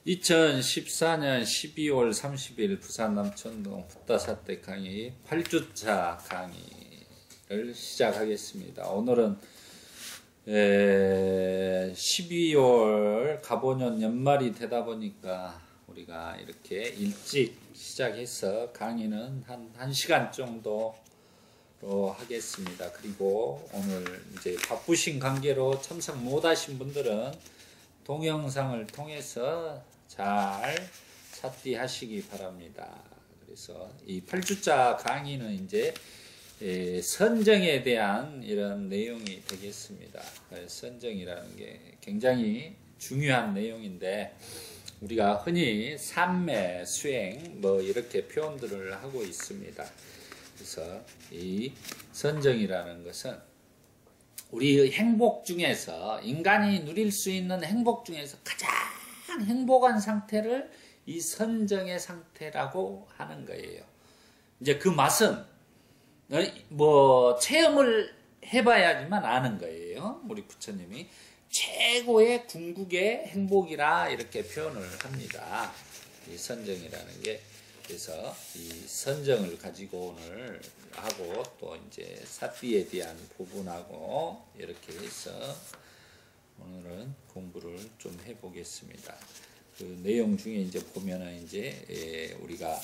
2014년 12월 30일 부산 남천동 붓다사태 강의 8주차 강의를 시작하겠습니다. 오늘은 12월 가보년 연말이 되다 보니까 우리가 이렇게 일찍 시작해서 강의는 한 1시간 정도로 하겠습니다. 그리고 오늘 이제 바쁘신 관계로 참석 못하신 분들은 동영상을 통해서 잘 찾기 하시기 바랍니다. 그래서 이 8주차 강의는 이제 선정에 대한 이런 내용이 되겠습니다. 선정이라는 게 굉장히 중요한 내용인데 우리가 흔히 삼매, 수행 뭐 이렇게 표현들을 하고 있습니다. 그래서 이 선정이라는 것은 우리 행복 중에서 인간이 누릴 수 있는 행복 중에서 가장 행복한 상태를 이 선정의 상태라고 하는 거예요. 이제 그 맛은 뭐 체험을 해봐야지만 아는 거예요. 우리 부처님이 최고의 궁극의 행복이라 이렇게 표현을 합니다. 이 선정이라는 게. 그래서 이 선정을 가지고 오늘 하고 또 이제 사띠에 대한 부분하고 이렇게 해서 오늘은 공부를 좀 해보겠습니다. 그 내용 중에 이제 보면은 이제 우리가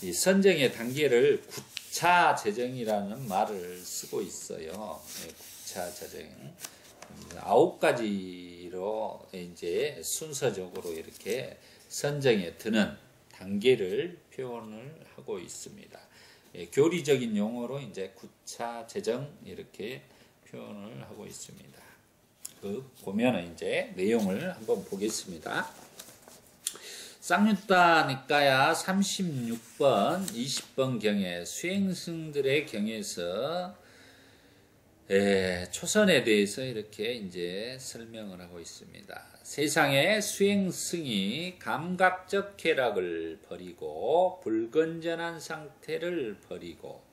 이 선정의 단계를 구차 재정이라는 말을 쓰고 있어요. 구차 재정 9가지로 이제 순서적으로 이렇게 선정에 드는 단계를 표현을 하고 있습니다. 교리적인 용어로 이제 구차 재정 이렇게 표현을 하고 있습니다. 그 보면은 이제 내용을 한번 보겠습니다. 쌍유타 니까야 36번, 20번 경에 수행승들의 경에서 초선에 대해서 이렇게 이제 설명을 하고 있습니다. 세상의 수행승이 감각적 쾌락을 버리고 불건전한 상태를 버리고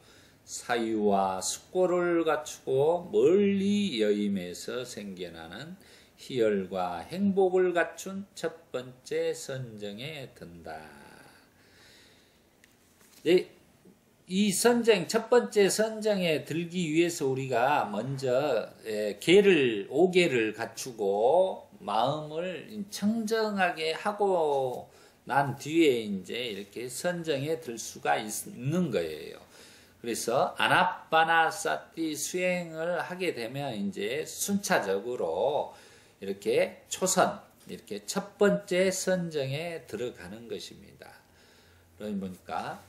사유와 숙고를 갖추고 멀리 여임에서 생겨나는 희열과 행복을 갖춘 첫 번째 선정에 든다. 이 선정, 첫 번째 선정에 들기 위해서 우리가 먼저 오계를 갖추고 마음을 청정하게 하고 난 뒤에 이제 이렇게 선정에 들 수가 있는 거예요. 그래서 아나빠나사티 수행을 하게 되면 이제 순차적으로 이렇게 초선, 이렇게 첫 번째 선정에 들어가는 것입니다. 그러니 보니까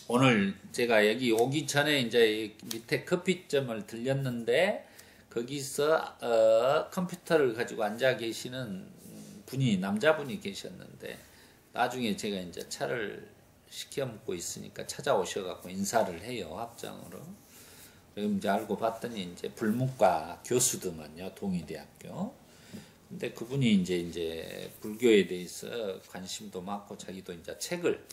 오늘 제가 여기 오기 전에 이제 밑에 커피점을 들렸는데 거기서 컴퓨터를 가지고 앉아 계시는 분이 남자분이 계셨는데 나중에 제가 이제 차를 시켜 먹고 있으니까 찾아오셔갖고 인사를 해요, 합장으로. 그럼 이제 알고 봤더니 이제 불문과 교수더만요, 동의대학교. 근데 그분이 이제 불교에 대해서 관심도 많고 자기도 이제 책을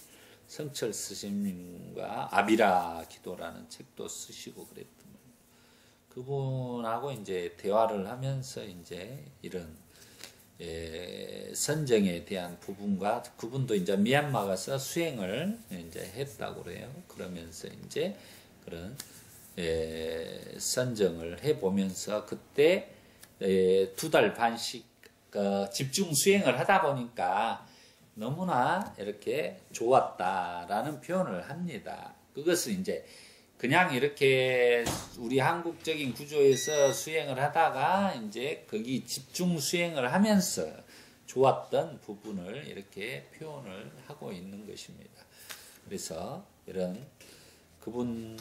성철 스님과 아비라 기도라는 책도 쓰시고 그랬더만 그분하고 이제 대화를 하면서 이제 이런 선정에 대한 부분과 그분도 이제 미얀마 가서 수행을 이제 했다고 그래요. 그러면서 이제 그런 선정을 해 보면서 그때 2달 반씩 집중 수행을 하다 보니까 너무나 이렇게 좋았다라는 표현을 합니다. 그것은 이제 그냥 이렇게 우리 한국적인 구조에서 수행을 하다가 이제 거기 집중 수행을 하면서 좋았던 부분을 이렇게 표현을 하고 있는 것입니다. 그래서 이런 그분이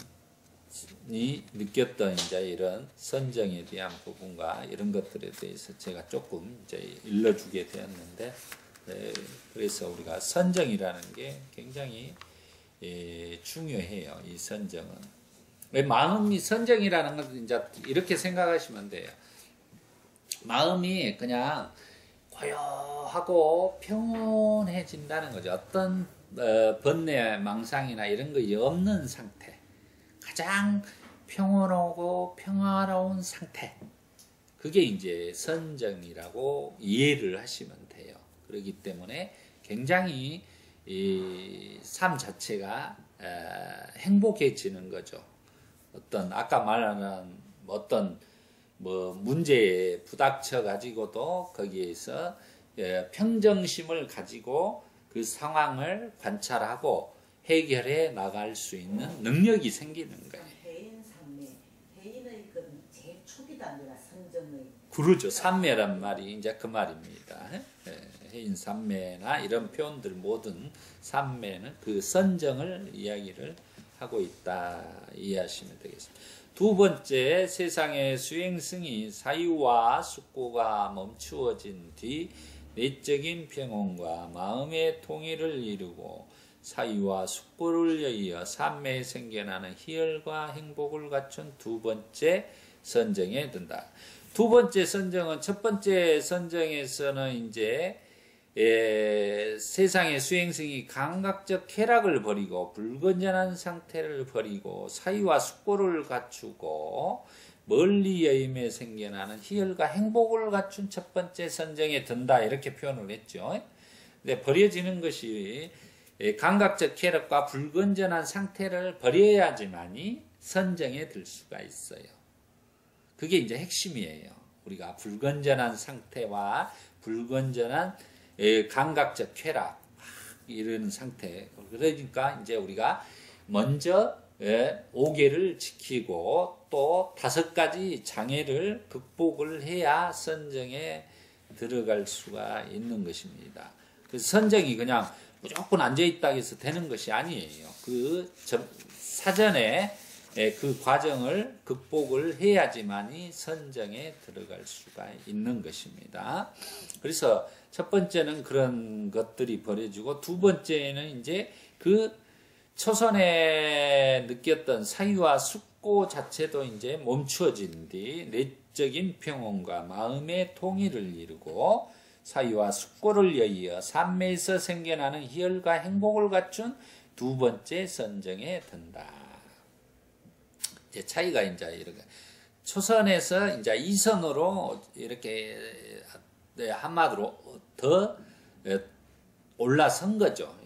느꼈던 이제 이런 선정에 대한 부분과 이런 것들에 대해서 제가 조금 이제 일러주게 되었는데 그래서 우리가 선정이라는 게 굉장히 중요해요. 이 선정은. 마음이 선정이라는 건 이제 이렇게 생각하시면 돼요. 마음이 그냥 고요하고 평온해진다는 거죠. 어떤 번뇌, 망상이나 이런 거 없는 상태. 가장 평온하고 평화로운 상태. 그게 이제 선정이라고 이해를 하시면 돼요. 그렇기 때문에 굉장히 이 삶 자체가 행복해지는 거죠. 어떤 아까 말하는 어떤 뭐 문제에 부닥쳐 가지고도 거기에서 평정심을 가지고 그 상황을 관찰하고 해결해 나갈 수 있는 능력이 생기는 거예요. 해인 산매, 해인의 그 제일 초기 단계가 선정의. 그러죠. 산매란 말이 이제 그 말입니다. 해인 산매나 이런 표현들 모든 산매는 그 선정을 이야기를 하고 있다 이해하시면 되겠습니다. 두 번째, 세상의 수행승이 사유와 숙고가 멈추어진 뒤 내적인 평온과 마음의 통일을 이루고 사유와 숙고를 이어 산매에 생겨나는 희열과 행복을 갖춘 두 번째 선정에 든다. 두 번째 선정은 첫 번째 선정에서는 이제 세상의 수행승이 감각적 쾌락을 버리고 불건전한 상태를 버리고 사유와 숙고를 갖추고 멀리 여임에 생겨나는 희열과 행복을 갖춘 첫 번째 선정에 든다 이렇게 표현을 했죠. 근데 버려지는 것이 감각적 쾌락과 불건전한 상태를 버려야지만이 선정에 들 수가 있어요. 그게 이제 핵심이에요. 우리가 불건전한 상태와 불건전한 감각적 쾌락 이런 상태. 그러니까 이제 우리가 먼저 5개를 지키고 또 5가지 장애를 극복을 해야 선정에 들어갈 수가 있는 것입니다. 그래서 선정이 그냥 무조건 앉아있다 해서 되는 것이 아니에요. 그 사전에 그 과정을 극복을 해야지만이 선정에 들어갈 수가 있는 것입니다. 그래서 첫 번째는 그런 것들이 버려지고 두 번째는 이제 그 초선에 느꼈던 사유와 숙고 자체도 이제 멈추어진 뒤 내적인 평온과 마음의 통일을 이루고 사유와 숙고를 이어 산매에서 생겨나는 희열과 행복을 갖춘 두 번째 선정에 든다. 이제 차이가 이제 이렇게 초선에서 이제 이선으로 이렇게 한마디로 더 올라선 거죠.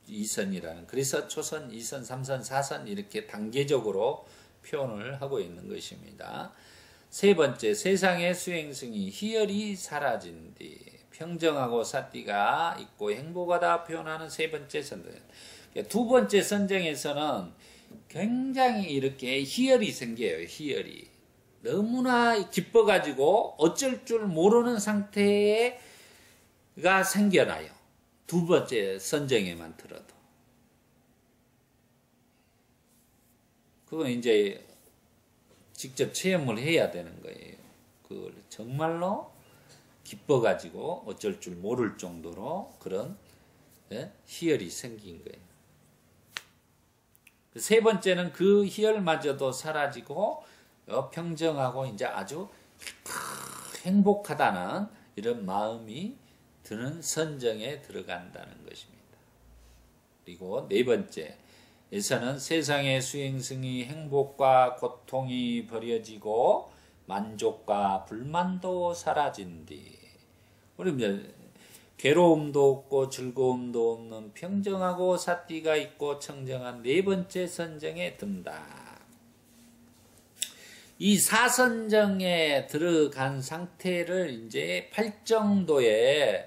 이선이라는. 그래서 초선, 이선, 삼선, 사선 이렇게 단계적으로 표현을 하고 있는 것입니다. 세 번째, 세상의 수행승이 희열이 사라진 뒤 평정하고 사띠가 있고 행복하다 표현하는 세 번째 선정. 두 번째 선정에서는 굉장히 이렇게 희열이 생겨요. 희열이. 너무나 기뻐가지고 어쩔 줄 모르는 상태가 생겨나요. 두 번째 선정에만 들어도. 그건 이제 직접 체험을 해야 되는 거예요. 그걸 정말로 기뻐가지고 어쩔 줄 모를 정도로 그런 희열이 생긴 거예요. 세 번째는 그 희열마저도 사라지고 평정하고 이제 아주 행복하다는 이런 마음이 드는 선정에 들어간다는 것입니다. 그리고 네 번째에서는 세상의 수행승이 행복과 고통이 버려지고 만족과 불만도 사라진 뒤 우리 이제 괴로움도 없고 즐거움도 없는 평정하고 사띠가 있고 청정한 네 번째 선정에 든다. 이 사선정에 들어간 상태를 이제 8정도에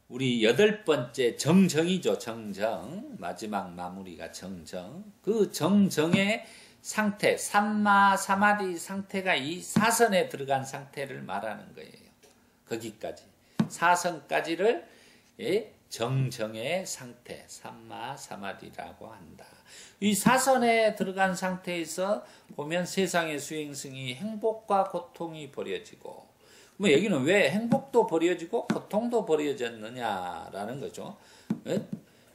우리 8번째 정정이죠. 정정. 마지막 마무리가 정정. 그 정정의 상태, 삼마, 사마디 상태가 이 사선에 들어간 상태를 말하는 거예요. 거기까지. 사선까지를 정정의 상태, 삼마, 사마디라고 한다. 이 사선에 들어간 상태에서 보면 세상의 수행승이 행복과 고통이 버려지고, 뭐 여기는 왜 행복도 버려지고 고통도 버려졌느냐라는 거죠.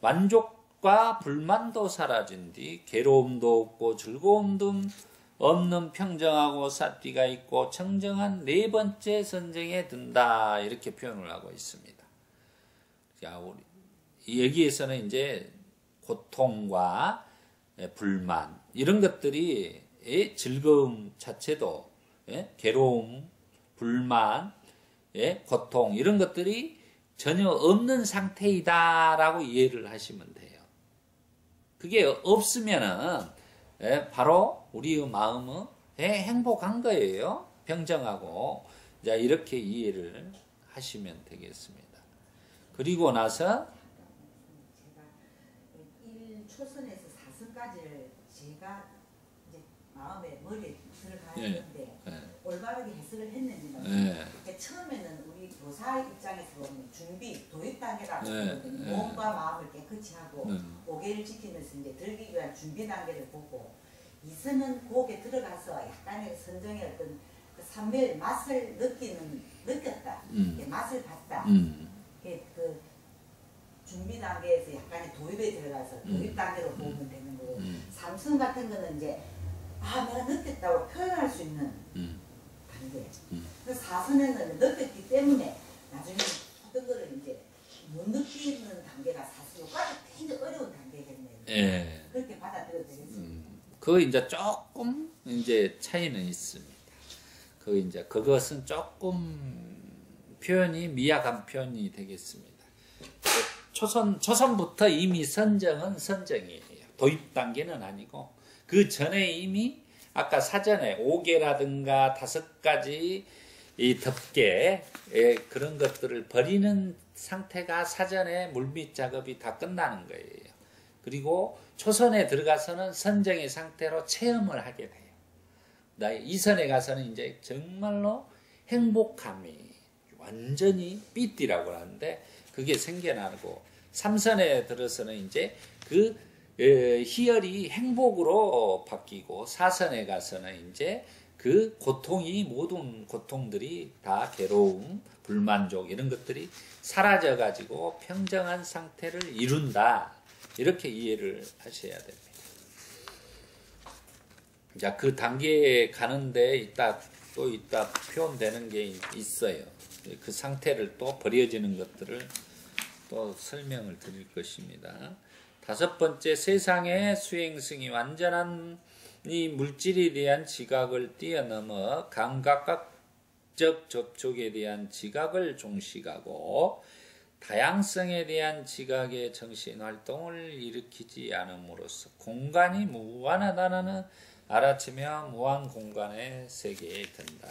만족과 불만도 사라진 뒤 괴로움도 없고 즐거움도 없는 평정하고 사띠가 있고 청정한 네 번째 선정에 든다 이렇게 표현을 하고 있습니다. 자, 우리 여기에서는 이제 고통과 불만 이런 것들이 즐거움 자체도 괴로움 불만, 예, 고통 이런 것들이 전혀 없는 상태이다라고 이해를 하시면 돼요. 그게 없으면은 예, 바로 우리의 마음은 예, 행복한 거예요. 병정하고 자 이렇게 이해를 하시면 되겠습니다. 그리고 나서 제가 1초선에서 4선까지를 제가 이제 마음에 머리에 들어가 예, 있는데 예, 올바르게 해석을 했는지는 예, 처음에는 우리 교사 입장에서 보면 준비 도입 단계라고 네, 하거든요. 네. 몸과 마음을 깨끗이 하고 네. 5개를 지키면서 이제 들기 위한 준비 단계를 보고 이선은 곡에 들어가서 약간의 선정의 어떤 그 산멸 맛을 느꼈다. 이렇게 맛을 봤다. 이렇게 그 준비 단계에서 약간의 도입에 들어가서 도입 단계로 보면 되는 거고 삼선 같은 거는 이제 아 내가 느꼈다고 표현할 수 있는 단계. 그래서 사선에는 느꼈기 때문에 나중에 어떤 거를 이제 못 느끼는 단계가 사실 요까지 굉장히 어려운 단계겠네요. 예. 그렇게 받아들여도 되겠습니다. 그 이제 조금 이제 차이는 있습니다. 그 이제 그것은 조금 표현이 미약한 표현이 되겠습니다. 초선부터 이미 선정은 선정이에요. 도입 단계는 아니고 그 전에 이미 아까 사전에 5개라든가 5가지 이 덮개 그런 것들을 버리는 상태가 사전에 물밑 작업이 다 끝나는 거예요. 그리고 초선에 들어가서는 선정의 상태로 체험을 하게 돼요. 이선에 가서는 이제 정말로 행복감이 완전히 삐띠라고 하는데 그게 생겨나고 3선에 들어서는 이제 그 희열이 행복으로 바뀌고 4선에 가서는 이제 그 고통이 모든 고통들이 다 괴로움, 불만족 이런 것들이 사라져 가지고 평정한 상태를 이룬다. 이렇게 이해를 하셔야 됩니다. 자, 그 단계에 가는데 이따 표현되는 게 있어요. 그 상태를 또 버려지는 것들을 또 설명을 드릴 것입니다. 5번째, 세상의 수행승이 완전한 이 물질에 대한 지각을 뛰어넘어 감각적 접촉에 대한 지각을 종식하고 다양성에 대한 지각의 정신활동을 일으키지 않음으로써 공간이 무한하다는 알아채며 무한 공간의 세계에 든다.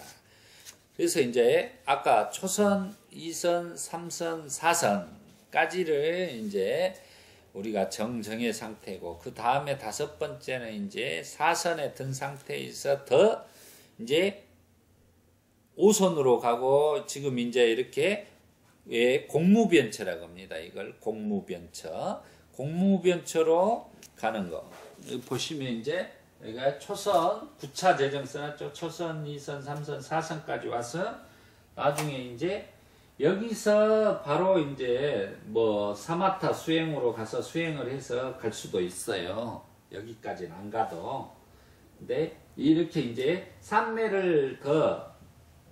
그래서 이제 아까 초선, 2선, 3선, 4선까지를 이제 우리가 정정의 상태고 그 다음에 5번째는 이제 4선에 든 상태에서 더 이제 5선으로 가고 지금 이제 이렇게 공무변처라고 합니다. 이걸 공무변처로 가는 거. 보시면 이제 여기가 초선 9차 재정 써놨죠. 초선, 2선, 3선, 4선까지 와서 나중에 이제 여기서 바로 이제 뭐 사마타 수행으로 가서 수행을 해서 갈 수도 있어요. 여기까지는 안 가도. 근데 이렇게 이제 삼매를 더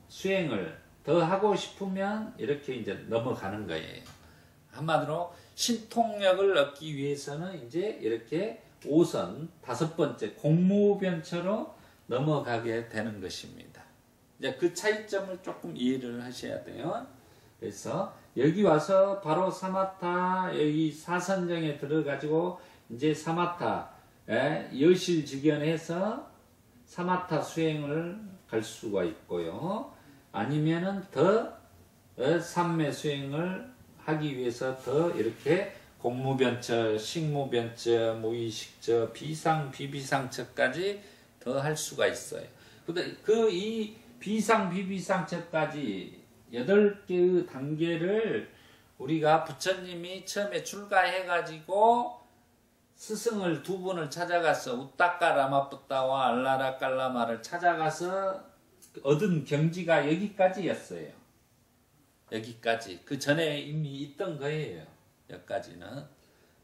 수행을 더 하고 싶으면 이렇게 이제 넘어가는 거예요. 한마디로 신통력을 얻기 위해서는 이제 이렇게 5선 5번째 공무변처로 넘어가게 되는 것입니다. 이제 그 차이점을 조금 이해를 하셔야 돼요. 그래서 여기 와서 바로 사마타 여기 사선정에 들어가지고 이제 사마타 여실직연해서 사마타 수행을 갈 수가 있고요. 아니면은 더 삼매 수행을 하기 위해서 더 이렇게 공무변처, 식무변처, 무의식처, 비상, 비비상처까지 더 할 수가 있어요. 근데 그 이 비상, 비비상처까지 8개의 단계를 우리가 부처님이 처음에 출가해가지고 스승을 2분을 찾아가서 우따까 라마뿌따와 알라라 깔라마를 찾아가서 얻은 경지가 여기까지였어요. 여기까지. 그 전에 이미 있던 거예요. 여기까지는.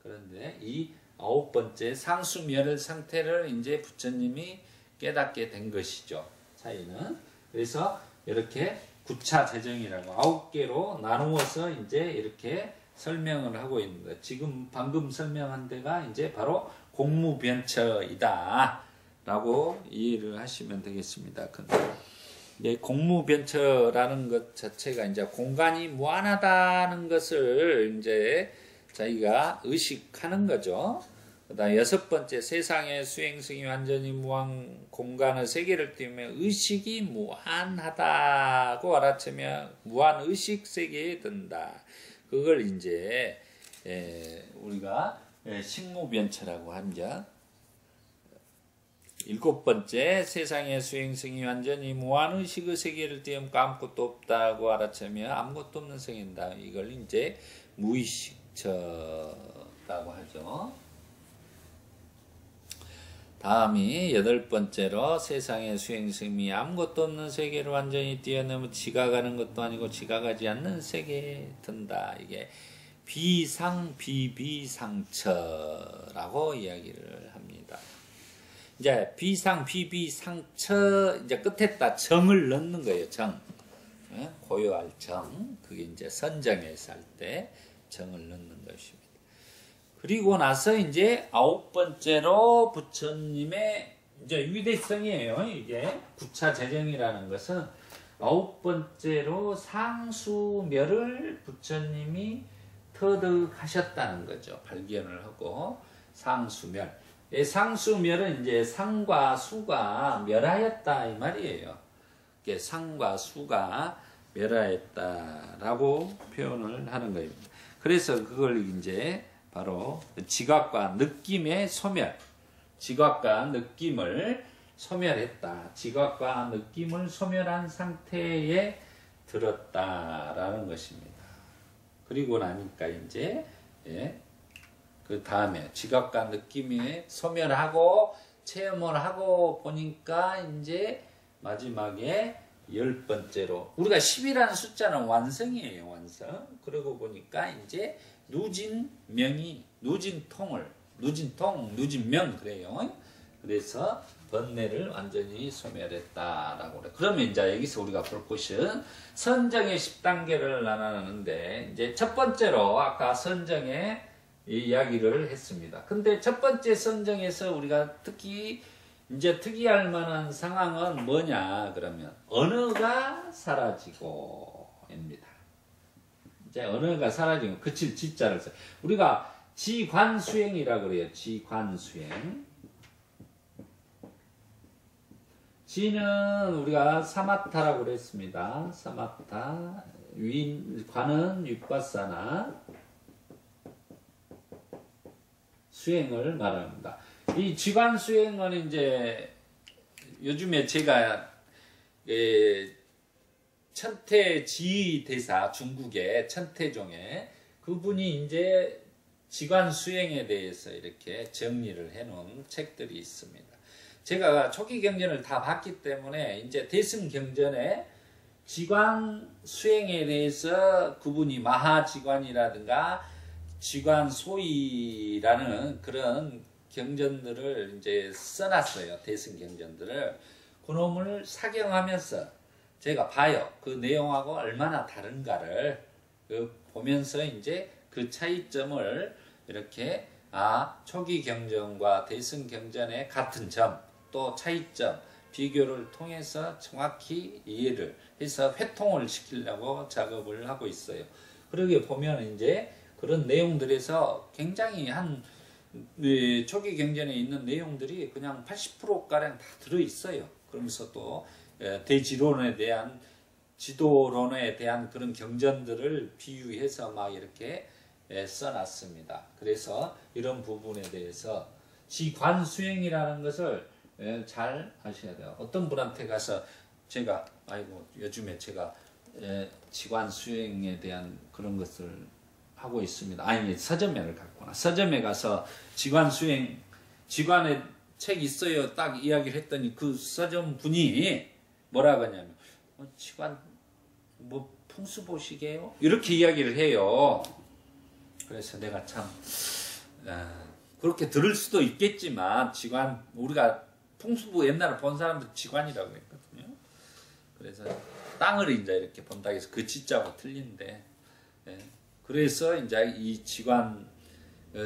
그런데 이 9번째 상수멸 상태를 이제 부처님이 깨닫게 된 것이죠. 차이는. 그래서 이렇게 9차 재정이라고 9개로 나누어서 이제 이렇게 설명을 하고 있는 거예요. 지금 방금 설명한 데가 이제 바로 공무변처이다. 라고 이해를 하시면 되겠습니다. 이제 공무변처라는 것 자체가 이제 공간이 무한하다는 것을 이제 자기가 의식하는 거죠. 그다음 여섯 번째, 세상의 수행성이 완전히 무한 공간의 세계를 띄우며 의식이 무한하다고 알아채며 무한 의식 세계에 든다. 그걸 이제 우리가 식무변처라고 하죠. 일곱 번째, 세상의 수행성이 완전히 무한의식의 세계를 띄우며 아무것도 없다고 알아채며 아무것도 없는 성인다. 이걸 이제 무의식처라고 하죠. 다음이 여덟 번째로 세상의 수행성이 아무것도 없는 세계를 완전히 뛰어넘어 지각하는 것도 아니고 지각하지 않는 세계에 든다. 이게 비상비비상처라고 이야기를 합니다. 이제 비상비비상처 이제 끝에다 정을 넣는 거예요. 정. 고요할 정. 그게 이제 선정에서 할 때 정을 넣는 것입니다. 그리고 나서 이제 아홉 번째로 부처님의 이제 위대성이에요. 이게 구차 재정이라는 것은 아홉 번째로 상수멸을 부처님이 터득하셨다는 거죠. 발견을 하고 상수멸. 상수멸은 이제 상과 수가 멸하였다 이 말이에요. 이게 상과 수가 멸하였다라고 표현을 하는 겁니다. 그래서 그걸 이제 바로 지각과 느낌의 소멸, 지각과 느낌을 소멸했다. 지각과 느낌을 소멸한 상태에 들었다라는 것입니다. 그리고 나니까 이제 그 다음에 지각과 느낌이 소멸하고 체험을 하고 보니까 이제 마지막에 열 번째로 우리가 10이라는 숫자는 완성이에요. 완성. 그러고 보니까 이제 누진명이 누진명 그래요. 그래서 번뇌를 완전히 소멸했다라고 그래. 그러면 이제 여기서 우리가 볼 것은 선정의 10단계를 나누는데 이제 첫 번째로 아까 선정의 이야기를 했습니다. 근데 첫 번째 선정에서 우리가 특히 이제 특이할 만한 상황은 뭐냐 그러면 언어가 사라지고입니다. 이제 언어가 사라지고 그칠 지자를 써. 우리가 지관수행이라고 그래요. 지관수행. 지는 우리가 사마타라고 그랬습니다. 사마타. 관은 윗바사나 수행을 말합니다. 이 지관 수행은 이제 요즘에 제가 천태지 대사 중국의 천태종의 그분이 이제 지관 수행에 대해서 이렇게 정리를 해놓은 책들이 있습니다. 제가 초기 경전을 다 봤기 때문에 이제 대승 경전에 지관 수행에 대해서 그분이 마하지관이라든가 지관 소이라는 그런 경전들을 이제 써놨어요. 대승 경전들을. 그놈을 사경하면서 제가 봐요. 그 내용하고 얼마나 다른가를 보면서 이제 그 차이점을 이렇게 초기 경전과 대승 경전의 같은 점 또 차이점 비교를 통해서 정확히 이해를 해서 회통을 시키려고 작업을 하고 있어요. 그러게 보면 이제 그런 내용들에서 굉장히 초기 경전에 있는 내용들이 그냥 80%가량 다 들어있어요. 그러면서 또 대지론에 대한 지도론에 대한 그런 경전들을 비유해서 막 이렇게 써놨습니다. 그래서 이런 부분에 대해서 지관수행이라는 것을 잘 아셔야 돼요. 어떤 분한테 가서 제가 요즘에 제가 지관수행에 대한 그런 것을 하고 있습니다. 아니 서점에를 갔구나. 서점에 가서 지관수행 지관에 책 있어요. 딱 이야기를 했더니 그 서점 분이 뭐라고 하냐면 지관 뭐 풍수보시게요? 이렇게 이야기를 해요. 그래서 내가 참 그렇게 들을 수도 있겠지만 지관 우리가 풍수보 옛날에 본 사람들 지관이라고 했거든요. 그래서 땅을 이제 이렇게 본다 해서 그 지자하고 틀린데 그래서 이제 이 지관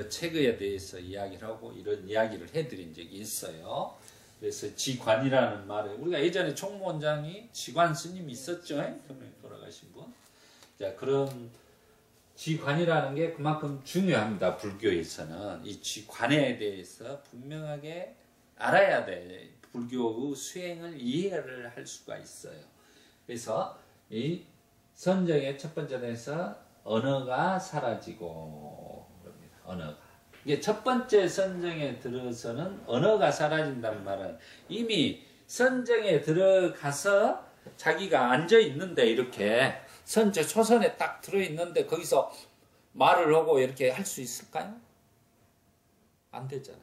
책에 대해서 이야기를 하고 이런 이야기를 해드린 적이 있어요. 그래서 지관이라는 말을 우리가 예전에 총무원장이 지관 스님이 있었죠. 돌아가신 분. 자, 그런 지관이라는 게 그만큼 중요합니다. 불교에서는 이 지관에 대해서 분명하게 알아야 돼. 불교의 수행을 이해를 할 수가 있어요. 그래서 이 선정의 첫 번째 대에서 언어가 사라지고 그럽니다. 언어가. 이게 첫 번째 선정에 들어서는 언어가 사라진다는 말은 이미 선정에 들어가서 자기가 앉아 있는데 이렇게 선제 초선에 딱 들어 있는데 거기서 말을 하고 이렇게 할 수 있을까요? 안 되잖아요.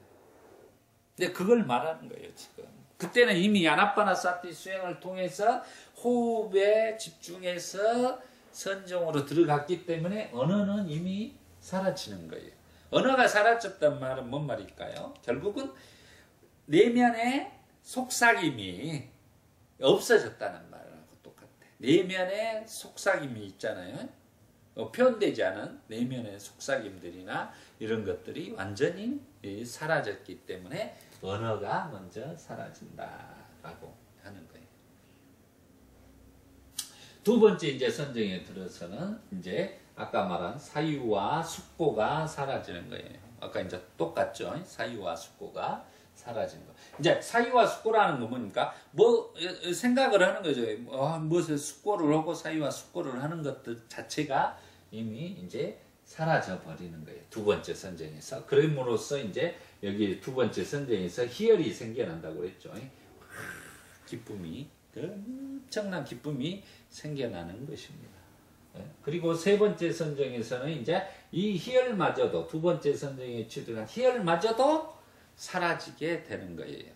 근데 그걸 말하는 거예요, 지금. 그때는 이미 아나파나사티 수행을 통해서 호흡에 집중해서 선정으로 들어갔기 때문에 언어는 이미 사라지는 거예요. 언어가 사라졌단 말은 뭔 말일까요? 결국은 내면의 속삭임이 없어졌다는 말하고 똑같아. 내면의 속삭임이 있잖아요. 표현되지 않은 내면의 속삭임들이나 이런 것들이 완전히 사라졌기 때문에 언어가 먼저 사라진다라고 하는 거예요. 두 번째 이제 선정에 들어서는 이제 아까 말한 사유와 숙고가 사라지는 거예요. 아까 이제 똑같죠. 사유와 숙고가 사라진 거. 이제 사유와 숙고라는 건 뭡니까? 뭐 생각을 하는 거죠. 무엇을 숙고를 하고 사유와 숙고를 하는 것들 자체가 이미 이제 사라져 버리는 거예요. 두 번째 선정에서. 그럼으로써 이제 여기 두 번째 선정에서 희열이 생겨난다고 그랬죠. 기쁨이, 엄청난 기쁨이 생겨나는 것입니다. 그리고 세 번째 선정에서는 이제 이 희열마저도 두 번째 선정에 취득한 희열마저도 사라지게 되는 거예요.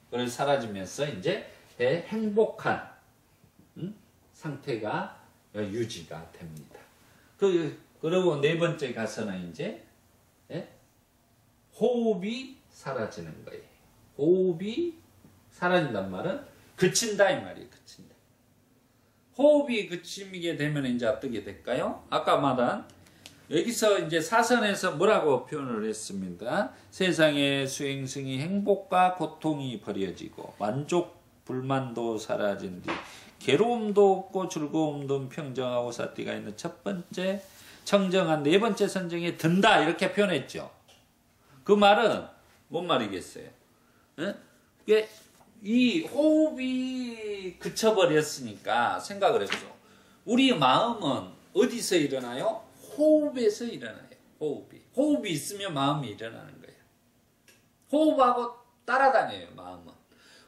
그래서 사라지면서 이제 행복한 상태가 유지가 됩니다. 그리고 네 번째 가서는 이제 호흡이 사라지는 거예요. 호흡이 사라진단 말은 그친다 이 말이에요. 그친다. 호흡이 그치게 되면 이제 어떻게 될까요? 아까 말한 여기서 이제 사선에서 뭐라고 표현을 했습니다. 세상의 수행승이 행복과 고통이 버려지고 만족 불만도 사라진 뒤 괴로움도 없고 즐거움도 평정하고 사티가 있는 첫 번째 청정한 네 번째 선정에 든다 이렇게 표현했죠. 그 말은 뭔 말이겠어요? 이게 이 호흡이 그쳐버렸으니까 생각을 해보죠. 우리 마음은 어디서 일어나요? 호흡에서 일어나요. 호흡이 있으면 마음이 일어나는 거예요. 호흡하고 따라다녀요. 마음은.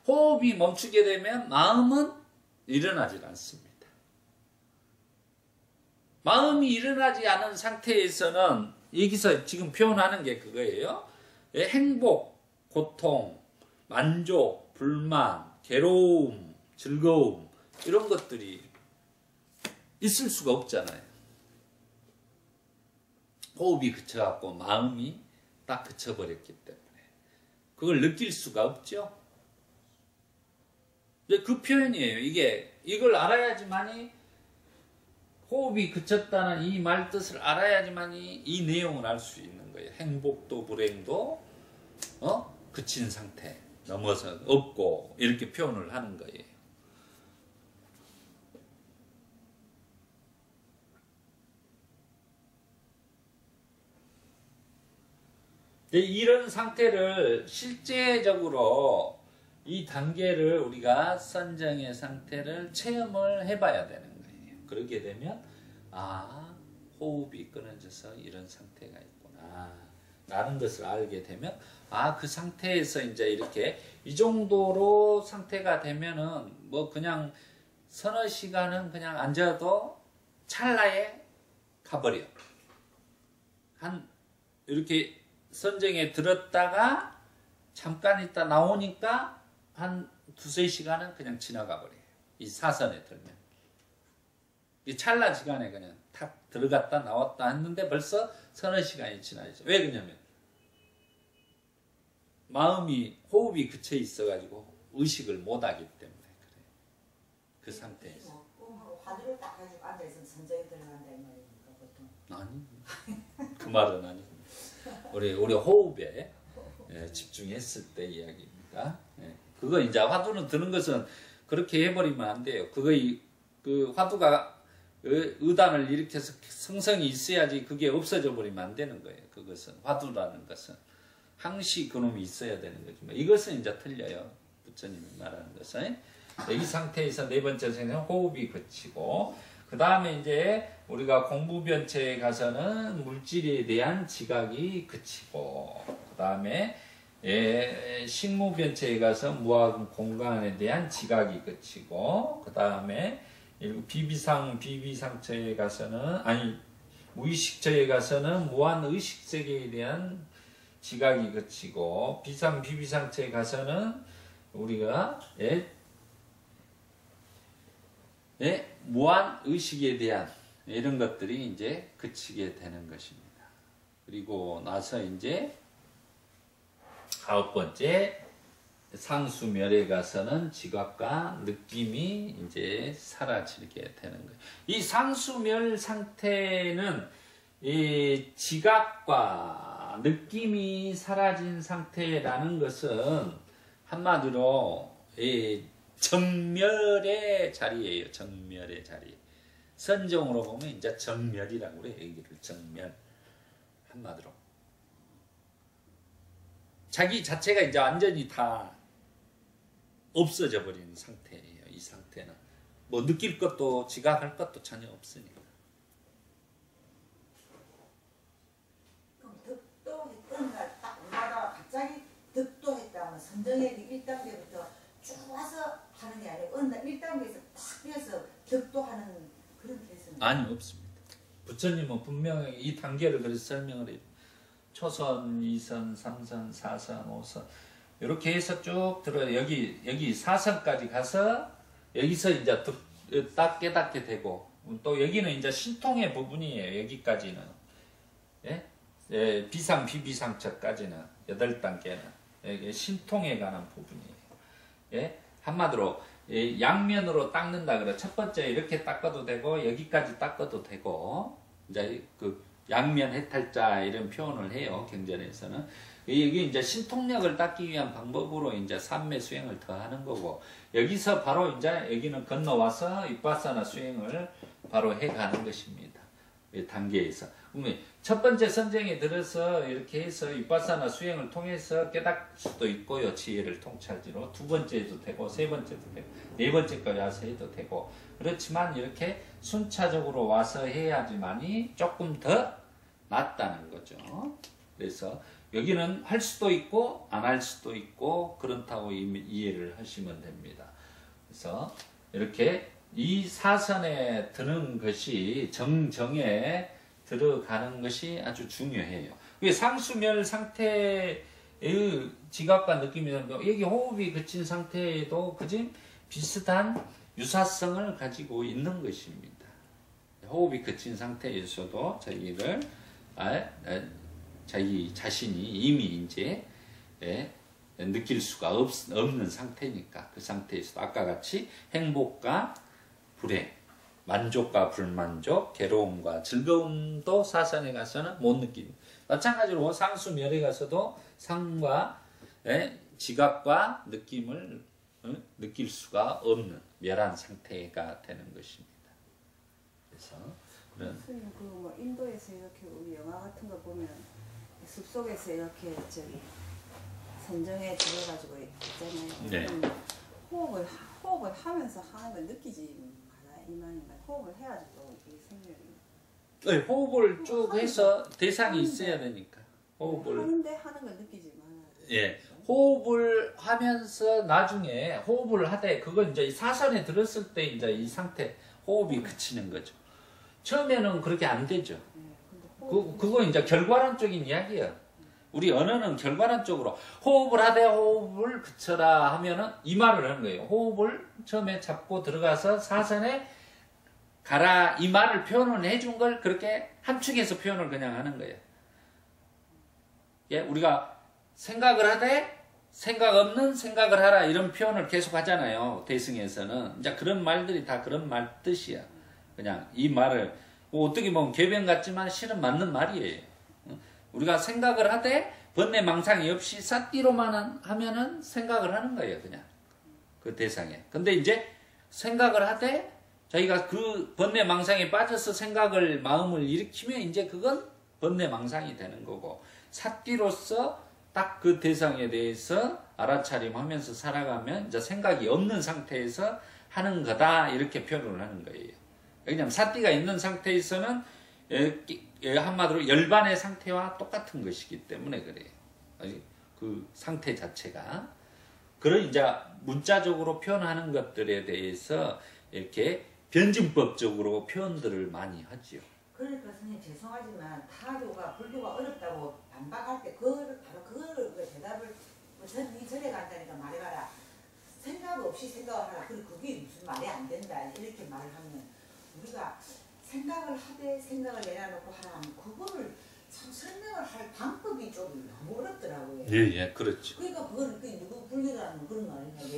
호흡이 멈추게 되면 마음은 일어나질 않습니다. 마음이 일어나지 않은 상태에서는 여기서 지금 표현하는 게 그거예요. 행복, 고통, 만족, 불만, 괴로움, 즐거움 이런 것들이 있을 수가 없잖아요. 호흡이 그쳐갖고 마음이 딱 그쳐버렸기 때문에 그걸 느낄 수가 없죠. 그 표현이에요. 이걸 알아야지만이 호흡이 그쳤다는 이 말 뜻을 알아야지만이 이 내용을 알 수 있는 거예요. 행복도 불행도 그친 상태 넘어서 없고 이렇게 표현을 하는 거예요. 이런 상태를 실제적으로 이 단계를 우리가 선정의 상태를 체험을 해봐야 되는 거예요. 그렇게 되면 호흡이 끊어져서 이런 상태가 있구나 라는 것을 알게 되면 그 상태에서 이제 이렇게 이 정도로 상태가 되면은 뭐 그냥 서너 시간은 그냥 앉아도 찰나에 가버려. 이렇게 선정에 들었다가 잠깐 있다 나오니까 한 두세 시간은 그냥 지나가 버려요. 이 사선에 들면. 이 찰나 시간에 그냥 탁 들어갔다 나왔다 했는데 벌써 서너 시간이 지나죠. 왜 그러냐면 호흡이 그쳐 있어가지고 의식을 못하기 때문에 그래요. 그 상태에서. 화두를 딱 가지고 앉아있으면 선정에 들어간다 이 말입니까 보통? 아니, 그 말은 아닙니다. 우리 호흡에 집중했을 때 이야기입니다. 그 그거 이제 화두는 드는 것은 그렇게 해버리면 안 돼요. 그 화두가 의단을 일으켜서 성성이 있어야지 그게 없어져 버리면 안 되는 거예요. 그것은 화두라는 것은 항시 그놈이 있어야 되는 거지만 이것은 이제 틀려요. 부처님이 말하는 것은 이 상태에서 네 번째 생은 호흡이 그치고 그 다음에 이제 우리가 공부변체에 가서는 물질에 대한 지각이 그치고 그 다음에 식무변체에 가서 무한 공간에 대한 지각이 그치고 그 다음에 비비상처에 가서는 무의식처에 가서는 무한 의식세계에 대한 지각이 그치고 비비상처에 가서는 우리가 무한 의식에 대한 이런 것들이 이제 그치게 되는 것입니다. 그리고 나서 이제 9번째 상수멸에 가서는 지각과 느낌이 이제 사라지게 되는 거예요. 이 상수멸 상태는 이 지각과 느낌이 사라진 상태라는 것은 한마디로 이 정멸의 자리예요. 정멸의 자리. 선정으로 보면 이제 정멸이라고 그래요. 여기를 정멸. 한마디로. 자기 자체가 이제 완전히 다 없어져 버리는 상태예요. 이 상태는. 뭐 느낄 것도 지각할 것도 전혀 없으니까. 그럼 득도했던 날 딱 올라다가 갑자기 득도했다면 선정액이 1단계부터 쭉 와서 하는 게 아니고 어느 날 1단계에서 딱 뛰어서 득도하는 그런 케이스는 아니 없습니다. 부처님은 분명히 이 단계를 그래서 설명을 해요. 초선, 2선, 3선, 4선, 5선 이렇게 해서 쭉 들어요. 여기 4선까지 가서 여기서 이제 딱 깨닫게 되고 또 여기는 이제 신통의 부분이에요. 여기까지는 비상, 비비상처까지는 8단계는 여기 신통에 관한 부분이에요. 한마디로 양면으로 닦는다 그래. 첫 번째 이렇게 닦아도 되고 여기까지 닦아도 되고 이제 그 양면 해탈자 이런 표현을 해요. 경전에서는. 이게 이제 신통력을 닦기 위한 방법으로 이제 삼매 수행을 더 하는 거고 여기서 바로 이제 여기는 건너와서 윗바사나 수행을 바로 해 가는 것입니다. 이 단계에서. 그러면 첫 번째 선정에 들어서 이렇게 해서 윗바사나 수행을 통해서 깨닫을 수도 있고요. 지혜를 통찰지로. 두 번째도 되고 세 번째도 되고 네 번째까지 와서 해도 되고 그렇지만 이렇게 순차적으로 와서 해야지만이 조금 더 낫다는 거죠. 그래서 여기는 할 수도 있고 안 할 수도 있고 그렇다고 이해를 하시면 됩니다. 그래서 이렇게 이 사선에 드는 것이 정정에 들어가는 것이 아주 중요해요. 상수멸 상태의 지각과 느낌이 여기 호흡이 그친 상태에도 그지 비슷한 유사성을 가지고 있는 것입니다. 호흡이 그친 상태에서도 자기를 자기 자신이 이미 이제 느낄 수가 없는 상태니까 그 상태에서 아까 같이 행복과 불행, 만족과 불만족, 괴로움과 즐거움도 사선에 가서는 못 느낍니다. 마찬가지로 상수멸에 가서도 상과 지각과 느낌을 느낄 수가 없는 멸한 상태가 되는 것입니다. 그래서 선생님 뭐 인도에서 이렇게 우리 영화 같은 거 보면 숲속에서 이렇게 선정에 들어가지고 있잖아요. 네. 호흡을 하면서 하는 걸 느끼지 않아요. 이 말인가요? 호흡을 해가지고 이 생명이. 네, 호흡을 쭉 해서 대상이 있어야 되니까. 호흡을 하는데 하는 걸 느끼지 않아요. 예. 호흡을 하면서 나중에 호흡을 하되 그건 이제 사선에 들었을 때 이제 이 상태 호흡이 그치는 거죠. 처음에는 그렇게 안 되죠. 그거 이제 결과론적인 이야기야. 우리 언어는 결과론적으로 호흡을 하되 호흡을 그쳐라 하면은 이 말을 하는 거예요. 호흡을 처음에 잡고 들어가서 사선에 가라 이 말을 표현을 해준 걸 그렇게 함축해서 표현을 그냥 하는 거예요. 예, 우리가 생각을 하되 생각 없는 생각을 하라 이런 표현을 계속 하잖아요. 대승에서는 이제 그런 말들이 다 그런 말 뜻이야. 그냥 이 말을 어떻게 보면 궤변 같지만 실은 맞는 말이에요. 우리가 생각을 하되 번뇌 망상이 없이 삿띠로만 하면은 생각을 하는 거예요. 그냥 그 대상에. 근데 이제 생각을 하되 자기가 그 번뇌망상에 빠져서 생각을 마음을 일으키면 이제 그건 번뇌망상이 되는 거고, 사띠로서 딱 그 대상에 대해서 알아차림하면서 살아가면 이제 생각이 없는 상태에서 하는 거다, 이렇게 표현을 하는 거예요. 왜냐하면 사띠가 있는 상태에서는 한마디로 열반의 상태와 똑같은 것이기 때문에 그래요. 그 상태 자체가. 그런 이제 문자적으로 표현하는 것들에 대해서 이렇게 변증법적으로 표현들을 많이 하지요. 그러니까 선생님 죄송하지만 타교가 불교가 어렵다고 반박할 때 그걸 바로 그걸 대답을 이 절에 간다니까 말해봐라. 생각 없이 생각을 하라. 그리고 그게 무슨 말이 안 된다. 이렇게 말을 하면 우리가 생각을 하되 생각을 내려놓고 하라 하면 그거를 참 설명을 할 방법이 좀 너무 어렵더라고요. 예, 그렇죠. 그러니까 그걸 누구 불교라는 그런 말이냐.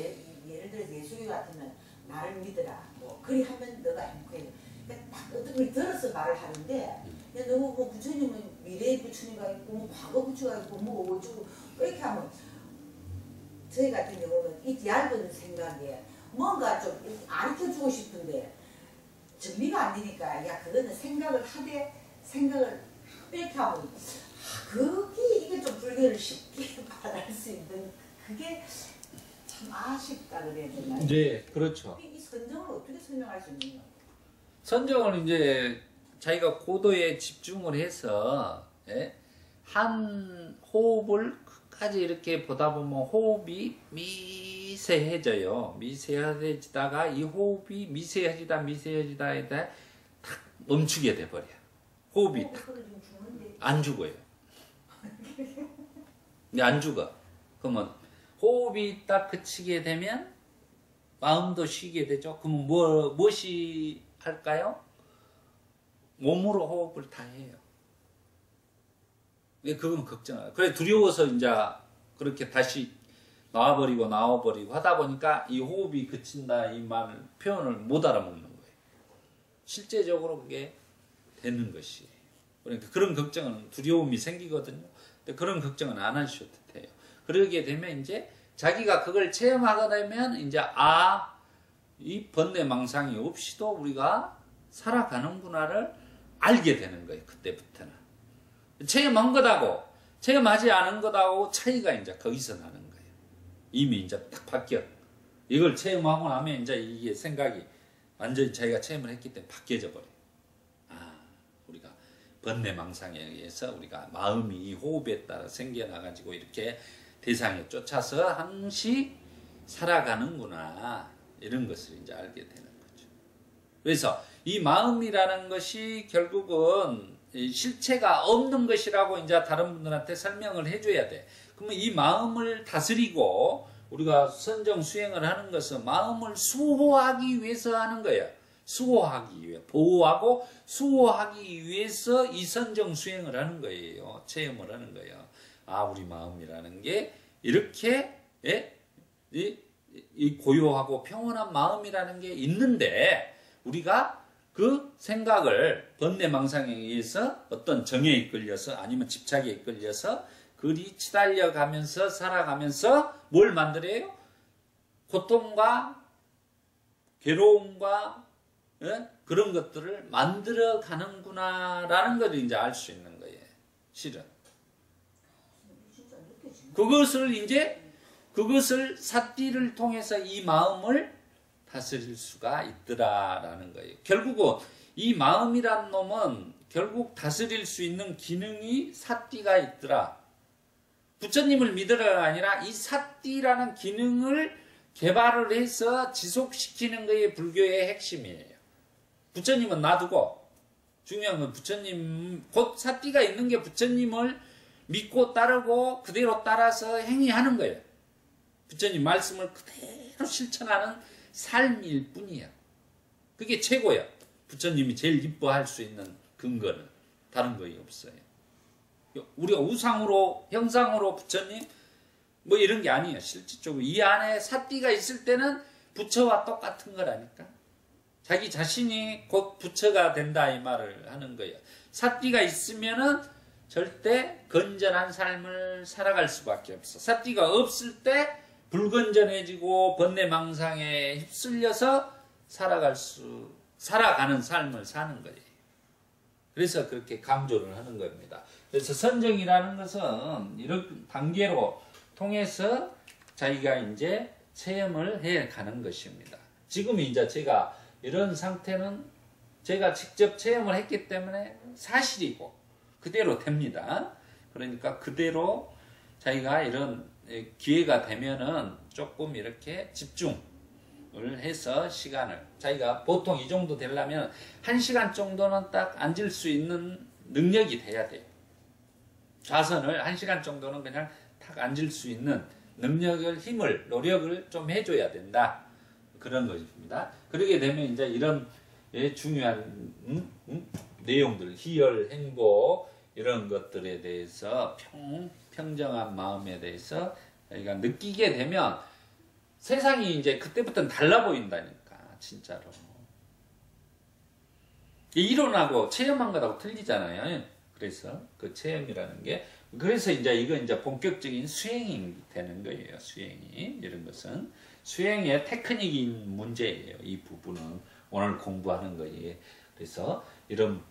예를 들어 예수교 같으면 나를 믿어라. 뭐 그리 하면 너가 행복해. 그러니까 딱 어떤 걸 들어서 말을 하는데 너무 뭐 부처님은 미래의 부처님가 있고 뭐 과거 부처가 있고 뭐 어쩌고 이렇게 하면 저희 같은 경우는 이 얇은 생각에 뭔가 좀 가르쳐주고 싶은데 정리가 안 되니까 야 그거는 생각을 하되 생각을 이렇게 하면 그게 이게 좀 불교를 쉽게 받을 수 있는 그게 참 아쉽다 그래야 되나요? 네, 그렇죠. 이 선정을 어떻게 설명할 수 있는 거예요? 선정은 이제 자기가 고도에 집중을 해서 한 호흡을 끝까지 이렇게 보다 보면 호흡이 미세해져요. 미세해지다가 이 호흡이 미세해지다 딱 멈추게 돼버려. 호흡이 안 죽어요. 근데 안 죽어. 그러면 호흡이 딱 그치게 되면 마음도 쉬게 되죠. 그러면 무엇이 할까요? 몸으로 호흡을 다 해요. 그건 걱정해요. 그래 두려워서 이제 그렇게 다시 나와버리고 하다 보니까 이 호흡이 그친다 이 말 표현을 못 알아먹는 거예요. 실제적으로 그게 되는 것이에요. 그러니까 그런 걱정은 두려움이 생기거든요. 근데 그런 걱정은 안 하셔도 돼요. 그러게 되면 이제 자기가 그걸 체험하게 되면 이제 이 번뇌망상이 없이도 우리가 살아가는구나를 알게 되는 거예요. 그때부터는. 체험한 것하고 체험하지 않은 것하고 차이가 이제 거기서 나는 거예요. 이미 이제 딱 바뀌어. 이걸 체험하고 나면 이제 이게 생각이 완전히 자기가 체험을 했기 때문에 바뀌어져 버려요. 우리가 번뇌망상에 의해서 우리가 마음이 이 호흡에 따라 생겨나가지고 이렇게 대상에 쫓아서 항시 살아가는구나. 이런 것을 이제 알게 되는 거죠. 그래서 이 마음이라는 것이 결국은 실체가 없는 것이라고 이제 다른 분들한테 설명을 해줘야 돼. 그러면 이 마음을 다스리고 우리가 선정 수행을 하는 것은 마음을 수호하기 위해서 하는 거예요. 수호하기 위해 보호하고 수호하기 위해서 이 선정 수행을 하는 거예요. 체험을 하는 거예요. 우리 마음이라는 게 이렇게 이 고요하고 평온한 마음이라는 게 있는데 우리가 그 생각을 번뇌망상에 의해서 어떤 정에 이끌려서 아니면 집착에 이끌려서 그리 치달려 가면서 살아가면서 뭘 만들어요? 고통과 괴로움과 그런 것들을 만들어 가는구나라는 것을 이제 알 수 있는 거예요. 실은. 그것을 사띠를 통해서 이 마음을 다스릴 수가 있더라라는 거예요. 결국은 이 마음이란 놈은 결국 다스릴 수 있는 기능이 사띠가 있더라. 부처님을 믿으라가 아니라 이 사띠라는 기능을 개발을 해서 지속시키는 것이 불교의 핵심이에요. 부처님은 놔두고 중요한 건 부처님 곧 사띠가 있는 게 부처님을 믿고 따르고 그대로 따라서 행위하는 거예요. 부처님 말씀을 그대로 실천하는 삶일 뿐이야. 그게 최고야. 부처님이 제일 기뻐할 수 있는 근거는 다른 거이 없어요. 우리가 우상으로 형상으로 부처님 뭐 이런 게 아니에요. 실질적으로 이 안에 사띠가 있을 때는 부처와 똑같은 거라니까. 자기 자신이 곧 부처가 된다 이 말을 하는 거예요. 사띠가 있으면은 절대 건전한 삶을 살아갈 수밖에 없어. 사띠가 없을 때 불건전해지고 번뇌망상에 휩쓸려서 살아가는 삶을 사는 거예요. 그래서 그렇게 강조를 하는 겁니다. 그래서 선정이라는 것은 이런 단계로 통해서 자기가 이제 체험을 해 가는 것입니다. 지금 이제 제가 이런 상태는 제가 직접 체험을 했기 때문에 사실이고 그대로 됩니다. 그러니까 그대로 자기가 이런 기회가 되면은 조금 이렇게 집중을 해서 시간을 자기가 보통 이 정도 되려면 1시간 정도는 딱 앉을 수 있는 능력이 돼야 돼요. 좌선을 1시간 정도는 그냥 딱 앉을 수 있는 능력을, 힘을, 노력을 좀 해줘야 된다. 그런 것입니다. 그러게 되면 이제 이런 중요한 내용들, 희열, 행복 이런 것들에 대해서 평정한 마음에 대해서 저희가 느끼게 되면 세상이 이제 그때부터는 달라 보인다니까 진짜로. 이론하고 체험한 것하고 틀리잖아요. 그래서 그 체험이라는 게 그래서 이제 이건 이제 본격적인 수행이 되는 거예요. 수행이 이런 것은 수행의 테크닉인 문제예요. 이 부분은 오늘 공부하는 거예요. 그래서 이런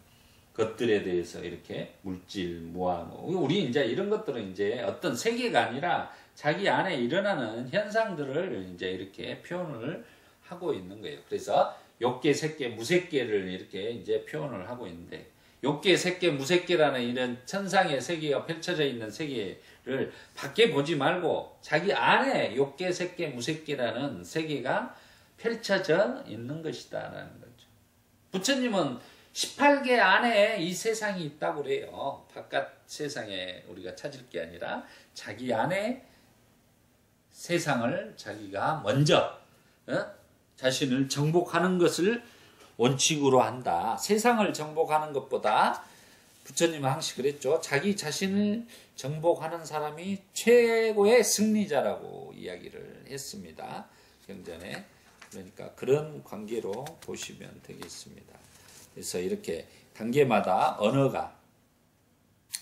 것들에 대해서 이렇게 물질, 무한 우리 이제 이런 것들은 이제 어떤 세계가 아니라 자기 안에 일어나는 현상들을 이제 이렇게 표현을 하고 있는 거예요. 그래서 욕계, 색계, 무색계를 이렇게 이제 표현을 하고 있는데 욕계, 색계, 무색계라는 이런 천상의 세계가 펼쳐져 있는 세계를 밖에 보지 말고 자기 안에 욕계, 색계, 무색계라는 세계가 펼쳐져 있는 것이다라는 거죠. 부처님은 18개 안에 이 세상이 있다고 그래요. 바깥 세상에 우리가 찾을 게 아니라 자기 안에 세상을 자기가 먼저 자신을 정복하는 것을 원칙으로 한다. 세상을 정복하는 것보다 부처님은 항상 그랬죠. 자기 자신을 정복하는 사람이 최고의 승리자라고 이야기를 했습니다. 경전에. 그러니까 그런 관계로 보시면 되겠습니다. 그래서 이렇게 단계마다 언어가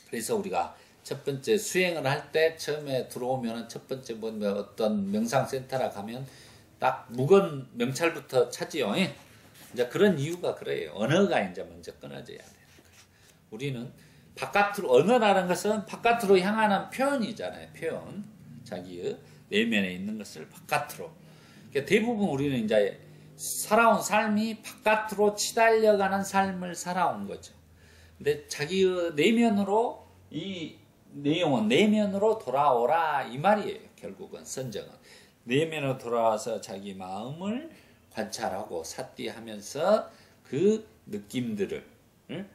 그래서 우리가 첫 번째 수행을 할 때 처음에 들어오면 첫 번째 어떤 명상센터라 가면 딱 묵은 명찰부터 찾지요. 이제 그런 이유가 그래요. 언어가 이제 먼저 끊어져야 되는 거예요. 우리는 바깥으로 언어라는 것은 바깥으로 향하는 표현이잖아요. 표현. 자기의 내면에 있는 것을 바깥으로. 그러니까 대부분 우리는 이제 살아온 삶이 바깥으로 치달려가는 삶을 살아온 거죠. 근데 자기의 내면으로 이 내용은 내면으로 돌아오라 이 말이에요. 결국은 선정은 내면으로 돌아와서 자기 마음을 관찰하고 삿디하면서 그 느낌들을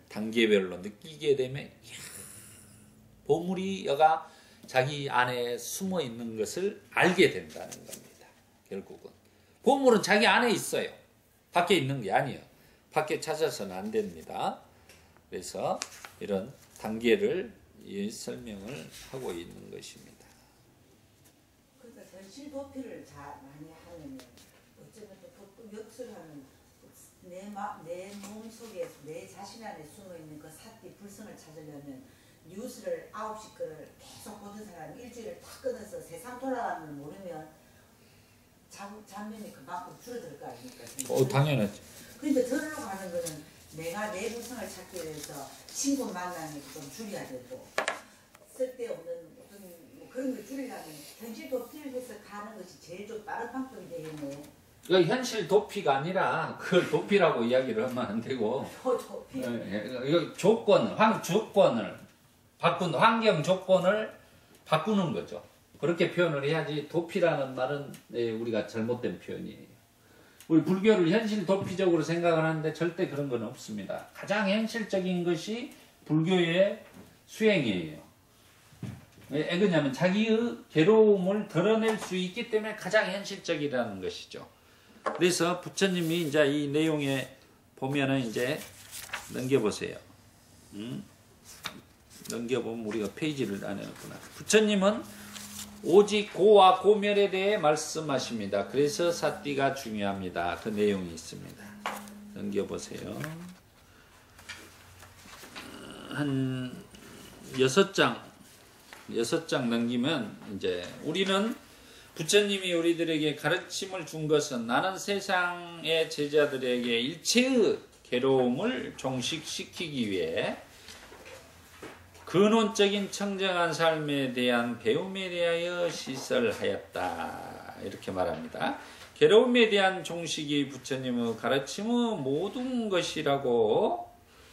단계별로 느끼게 되면 보물이 여가 자기 안에 숨어 있는 것을 알게 된다는 겁니다. 결국은 보물은 자기 안에 있어요. 밖에 있는 게 아니에요. 밖에 찾아서는 안 됩니다. 그래서 이런 단계를 설명을 하고 있는 것입니다. 그러니까 현실 도피를 많이 하면 어쩌면 또 역설하는 내 몸 속에 내 자신 안에 숨어 있는 그 사띠 불성을 찾으려면 뉴스를 9시 거를 계속 보던 사람이 일주일을 다 끊어서 세상 돌아가는 걸 모르면 잠면이 그만큼 줄어들 거 아닙니까? 당연하죠. 그러니까 저리로 가는 거는 내가 내 불성을 찾기 위해서 친구 만나는 좀 줄여야 되고 쓸데없는 어떤 뭐 그런 걸 줄이려면 현실 도피를 해서 가는 것이 제일 좀 빠른 방법이 되겠네요. 그러니까 현실 도피가 아니라 그걸 도피라고 이야기를 하면 안 되고 도피. 이거 조건을 바꾼 환경 조건을 바꾸는 거죠. 그렇게 표현을 해야지 도피라는 말은 우리가 잘못된 표현이에요. 우리 불교를 현실 도피적으로 생각을 하는데 절대 그런 건 없습니다. 가장 현실적인 것이 불교의 수행이에요. 왜 그러냐면 자기의 괴로움을 드러낼 수 있기 때문에 가장 현실적이라는 것이죠. 그래서 부처님이 이제 이 내용에 보면은 이제 넘겨보세요. 넘겨보면 우리가 페이지를 안 해놨구나. 부처님은 오직 고와 고멸에 대해 말씀하십니다. 그래서 사띠가 중요합니다. 그 내용이 있습니다. 넘겨보세요. 한 6장 넘기면 이제 우리는 부처님이 우리들에게 가르침을 준 것은 나는 세상의 제자들에게 일체의 괴로움을 종식시키기 위해 근원적인 청정한 삶에 대한 배움에 대하여 시설하였다. 이렇게 말합니다. 괴로움에 대한 종식이 부처님의 가르침의 모든 것이라고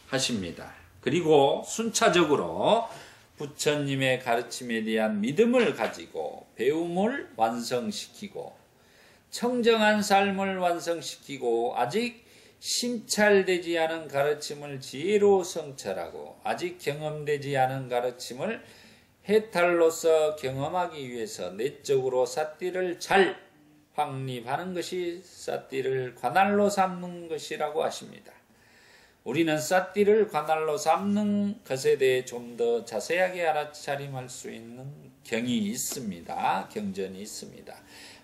하십니다. 그리고 순차적으로 부처님의 가르침에 대한 믿음을 가지고 배움을 완성시키고 청정한 삶을 완성시키고 아직 심찰되지 않은 가르침을 지혜로 성찰하고 아직 경험되지 않은 가르침을 해탈로서 경험하기 위해서 내적으로 삿띠를 잘 확립하는 것이 삿띠를 관할로 삼는 것이라고 하십니다. 우리는 삿띠를 관할로 삼는 것에 대해 좀 더 자세하게 알아차림할 수 있는 경이 있습니다. 경전이 있습니다.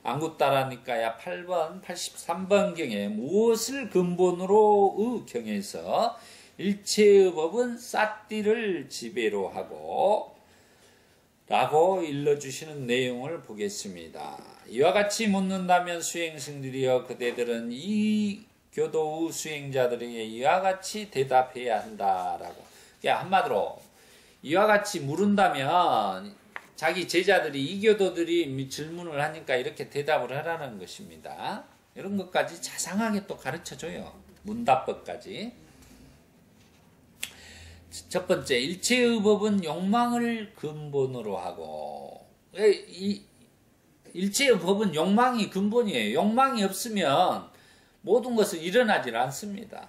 안구따라니까야 8번, 83번경에 무엇을 근본으로의 경에서 일체의 법은 삿띠를 지배로 하고 라고 일러주시는 내용을 보겠습니다. 이와 같이 묻는다면 수행승들이여 그대들은 이 교도의 수행자들에게 이와 같이 대답해야 한다라고. 그러니까 한마디로 이와 같이 물은다면 자기 제자들이 이교도들이 질문을 하니까 이렇게 대답을 하라는 것입니다. 이런 것까지 자상하게 또 가르쳐줘요. 문답법까지. 첫 번째, 일체의 법은 욕망을 근본으로 하고 일체의 법은 욕망이 근본이에요. 욕망이 없으면 모든 것은 일어나질 않습니다.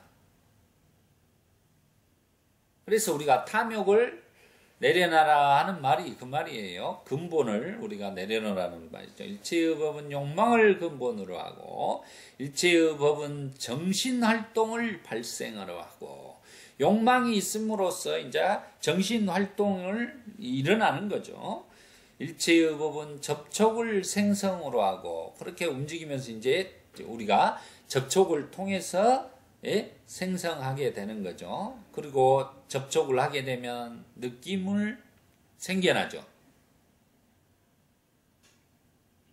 그래서 우리가 탐욕을 내려놔라 하는 말이 그 말이에요. 근본을 우리가 내려놓으라는 말이죠. 일체의 법은 욕망을 근본으로 하고 일체의 법은 정신활동을 발생하러 하고 욕망이 있음으로써 이제 정신활동을 일어나는 거죠. 일체의 법은 접촉을 생성으로 하고 그렇게 움직이면서 이제 우리가 접촉을 통해서 생성하게 되는 거죠. 그리고 접촉을 하게 되면 느낌을 생겨나죠.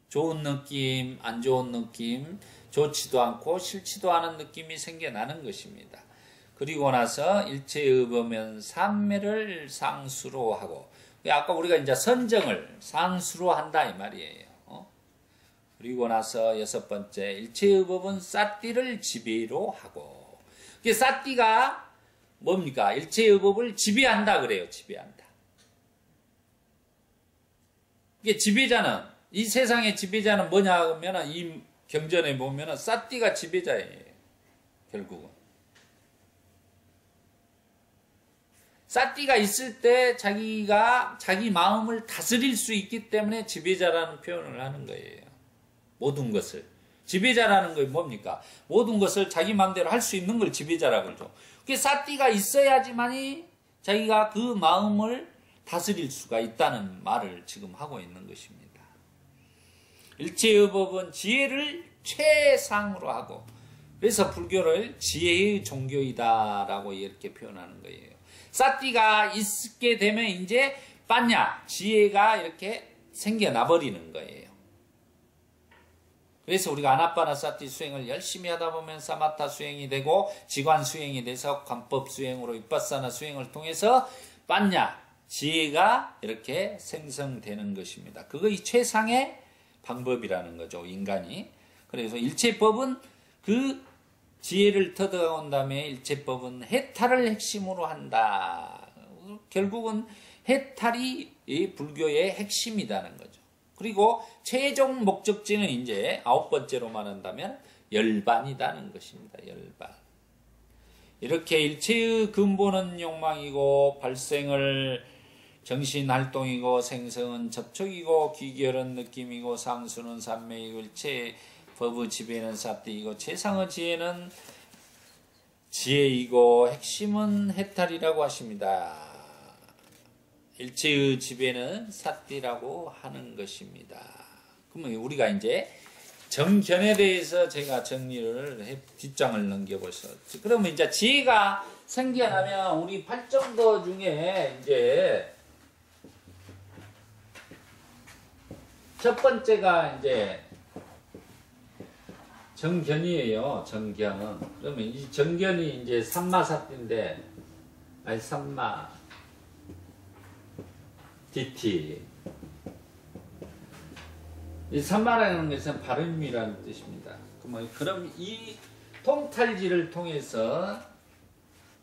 좋은 느낌, 안 좋은 느낌, 좋지도 않고 싫지도 않은 느낌이 생겨나는 것입니다. 그리고 나서 일체의 법은 삼매를 상수로 하고 아까 우리가 이제 선정을 상수로 한다 이 말이에요. 그리고 나서 여섯 번째 일체의 법은 삿띠를 지배로 하고 이게 삿띠가 뭡니까? 일체의 법을 지배한다 그래요. 지배한다. 이게 지배자는 이 세상의 지배자는 뭐냐 하면 이 경전에 보면은 삿띠가 지배자예요. 결국은 삿띠가 있을 때 자기가 자기 마음을 다스릴 수 있기 때문에 지배자라는 표현을 하는 거예요. 모든 것을. 지배자라는 게 뭡니까? 모든 것을 자기 마음대로 할 수 있는 걸 지배자라고 그러죠. 그게 삿띠가 있어야지만이 자기가 그 마음을 다스릴 수가 있다는 말을 지금 하고 있는 것입니다. 일체의 법은 지혜를 최상으로 하고 그래서 불교를 지혜의 종교이다라고 이렇게 표현하는 거예요. 삿띠가 있게 되면 이제 빠냐 지혜가 이렇게 생겨나 버리는 거예요. 그래서 우리가 아나빠나 삿띠 수행을 열심히 하다 보면 사마타 수행이 되고 지관 수행이 돼서 관법 수행으로 윗바사나 수행을 통해서 빠냐 지혜가 이렇게 생성되는 것입니다. 그것이 최상의 방법이라는 거죠. 인간이. 그래서 일체법은 그 지혜를 터득한 다음에 일체법은 해탈을 핵심으로 한다. 결국은 해탈이 이 불교의 핵심이라는 거죠. 그리고 최종 목적지는 이제 아홉 번째로 말한다면 열반이라는 것입니다. 열반. 이렇게 일체의 근본은 욕망이고 발생을 정신활동이고 생성은 접촉이고 귀결은 느낌이고 상수는 삼매이고 일체 법의 지배는 삿띠이고 최상의 지혜는 지혜이고 핵심은 해탈이라고 하십니다. 일체의 지배는 삿띠라고 하는 것입니다. 그러면 우리가 이제 정견에 대해서 제가 정리를 뒷장을 넘겨보셔. 그러면 이제 지혜가 생겨나면 우리 팔정도 중에 이제 첫 번째가 이제 정견이에요. 정견. 그러면 이 정견이 이제 산마사띠인데, 아니 산마 디티. 이 산마라는 것은 발음이라는 뜻입니다. 그럼 이 통찰지를 통해서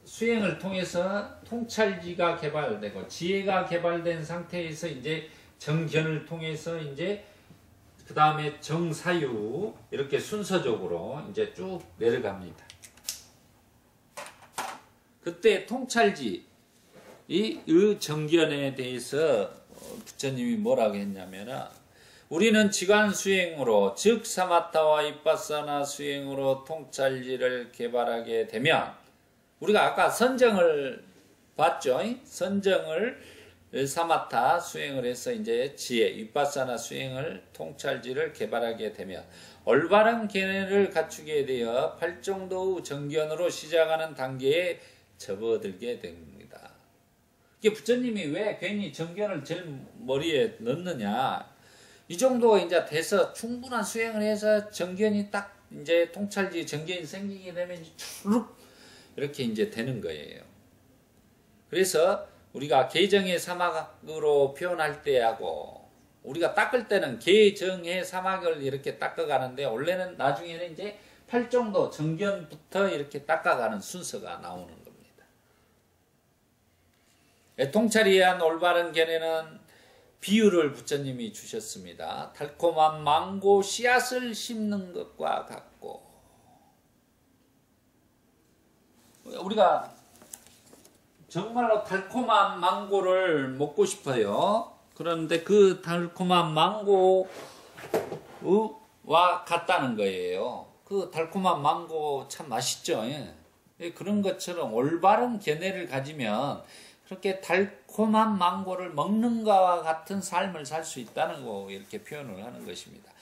수행을 통해서 통찰지가 개발되고 지혜가 개발된 상태에서 이제 정견을 통해서 이제 그 다음에 정사유 이렇게 순서적으로 이제 쭉 내려갑니다. 그때 통찰지 이 정견에 대해서 부처님이 뭐라고 했냐면은 우리는 지관 수행으로 즉 사마타와 이빠사나 수행으로 통찰지를 개발하게 되면 우리가 아까 선정을 봤죠. 선정을 사마타 수행을 해서 이제 지혜, 윗바사나 수행을 통찰지를 개발하게 되면 올바른 견해를 갖추게 되어 팔정도의 정견으로 시작하는 단계에 접어들게 됩니다. 이게 부처님이 왜 괜히 정견을 제일 머리에 넣느냐? 이 정도가 이제 돼서 충분한 수행을 해서 정견이 딱 이제 통찰지 정견이 생기게 되면 추룩 이렇게 이제 되는 거예요. 그래서 우리가 개정의 사막으로 표현할 때하고 우리가 닦을 때는 개정의 사막을 이렇게 닦아가는데 원래는 나중에는 이제 팔정도 정견부터 이렇게 닦아가는 순서가 나오는 겁니다. 통찰에 의한 올바른 견해는 비유를 부처님이 주셨습니다. 달콤한 망고 씨앗을 심는 것과 같고 우리가 정말로 달콤한 망고를 먹고 싶어요. 그런데 그 달콤한 망고와 같다는 거예요. 그 달콤한 망고 참 맛있죠. 예. 그런 것처럼 올바른 견해를 가지면 그렇게 달콤한 망고를 먹는 것과 같은 삶을 살 수 있다는 거 이렇게 표현을 하는 것입니다.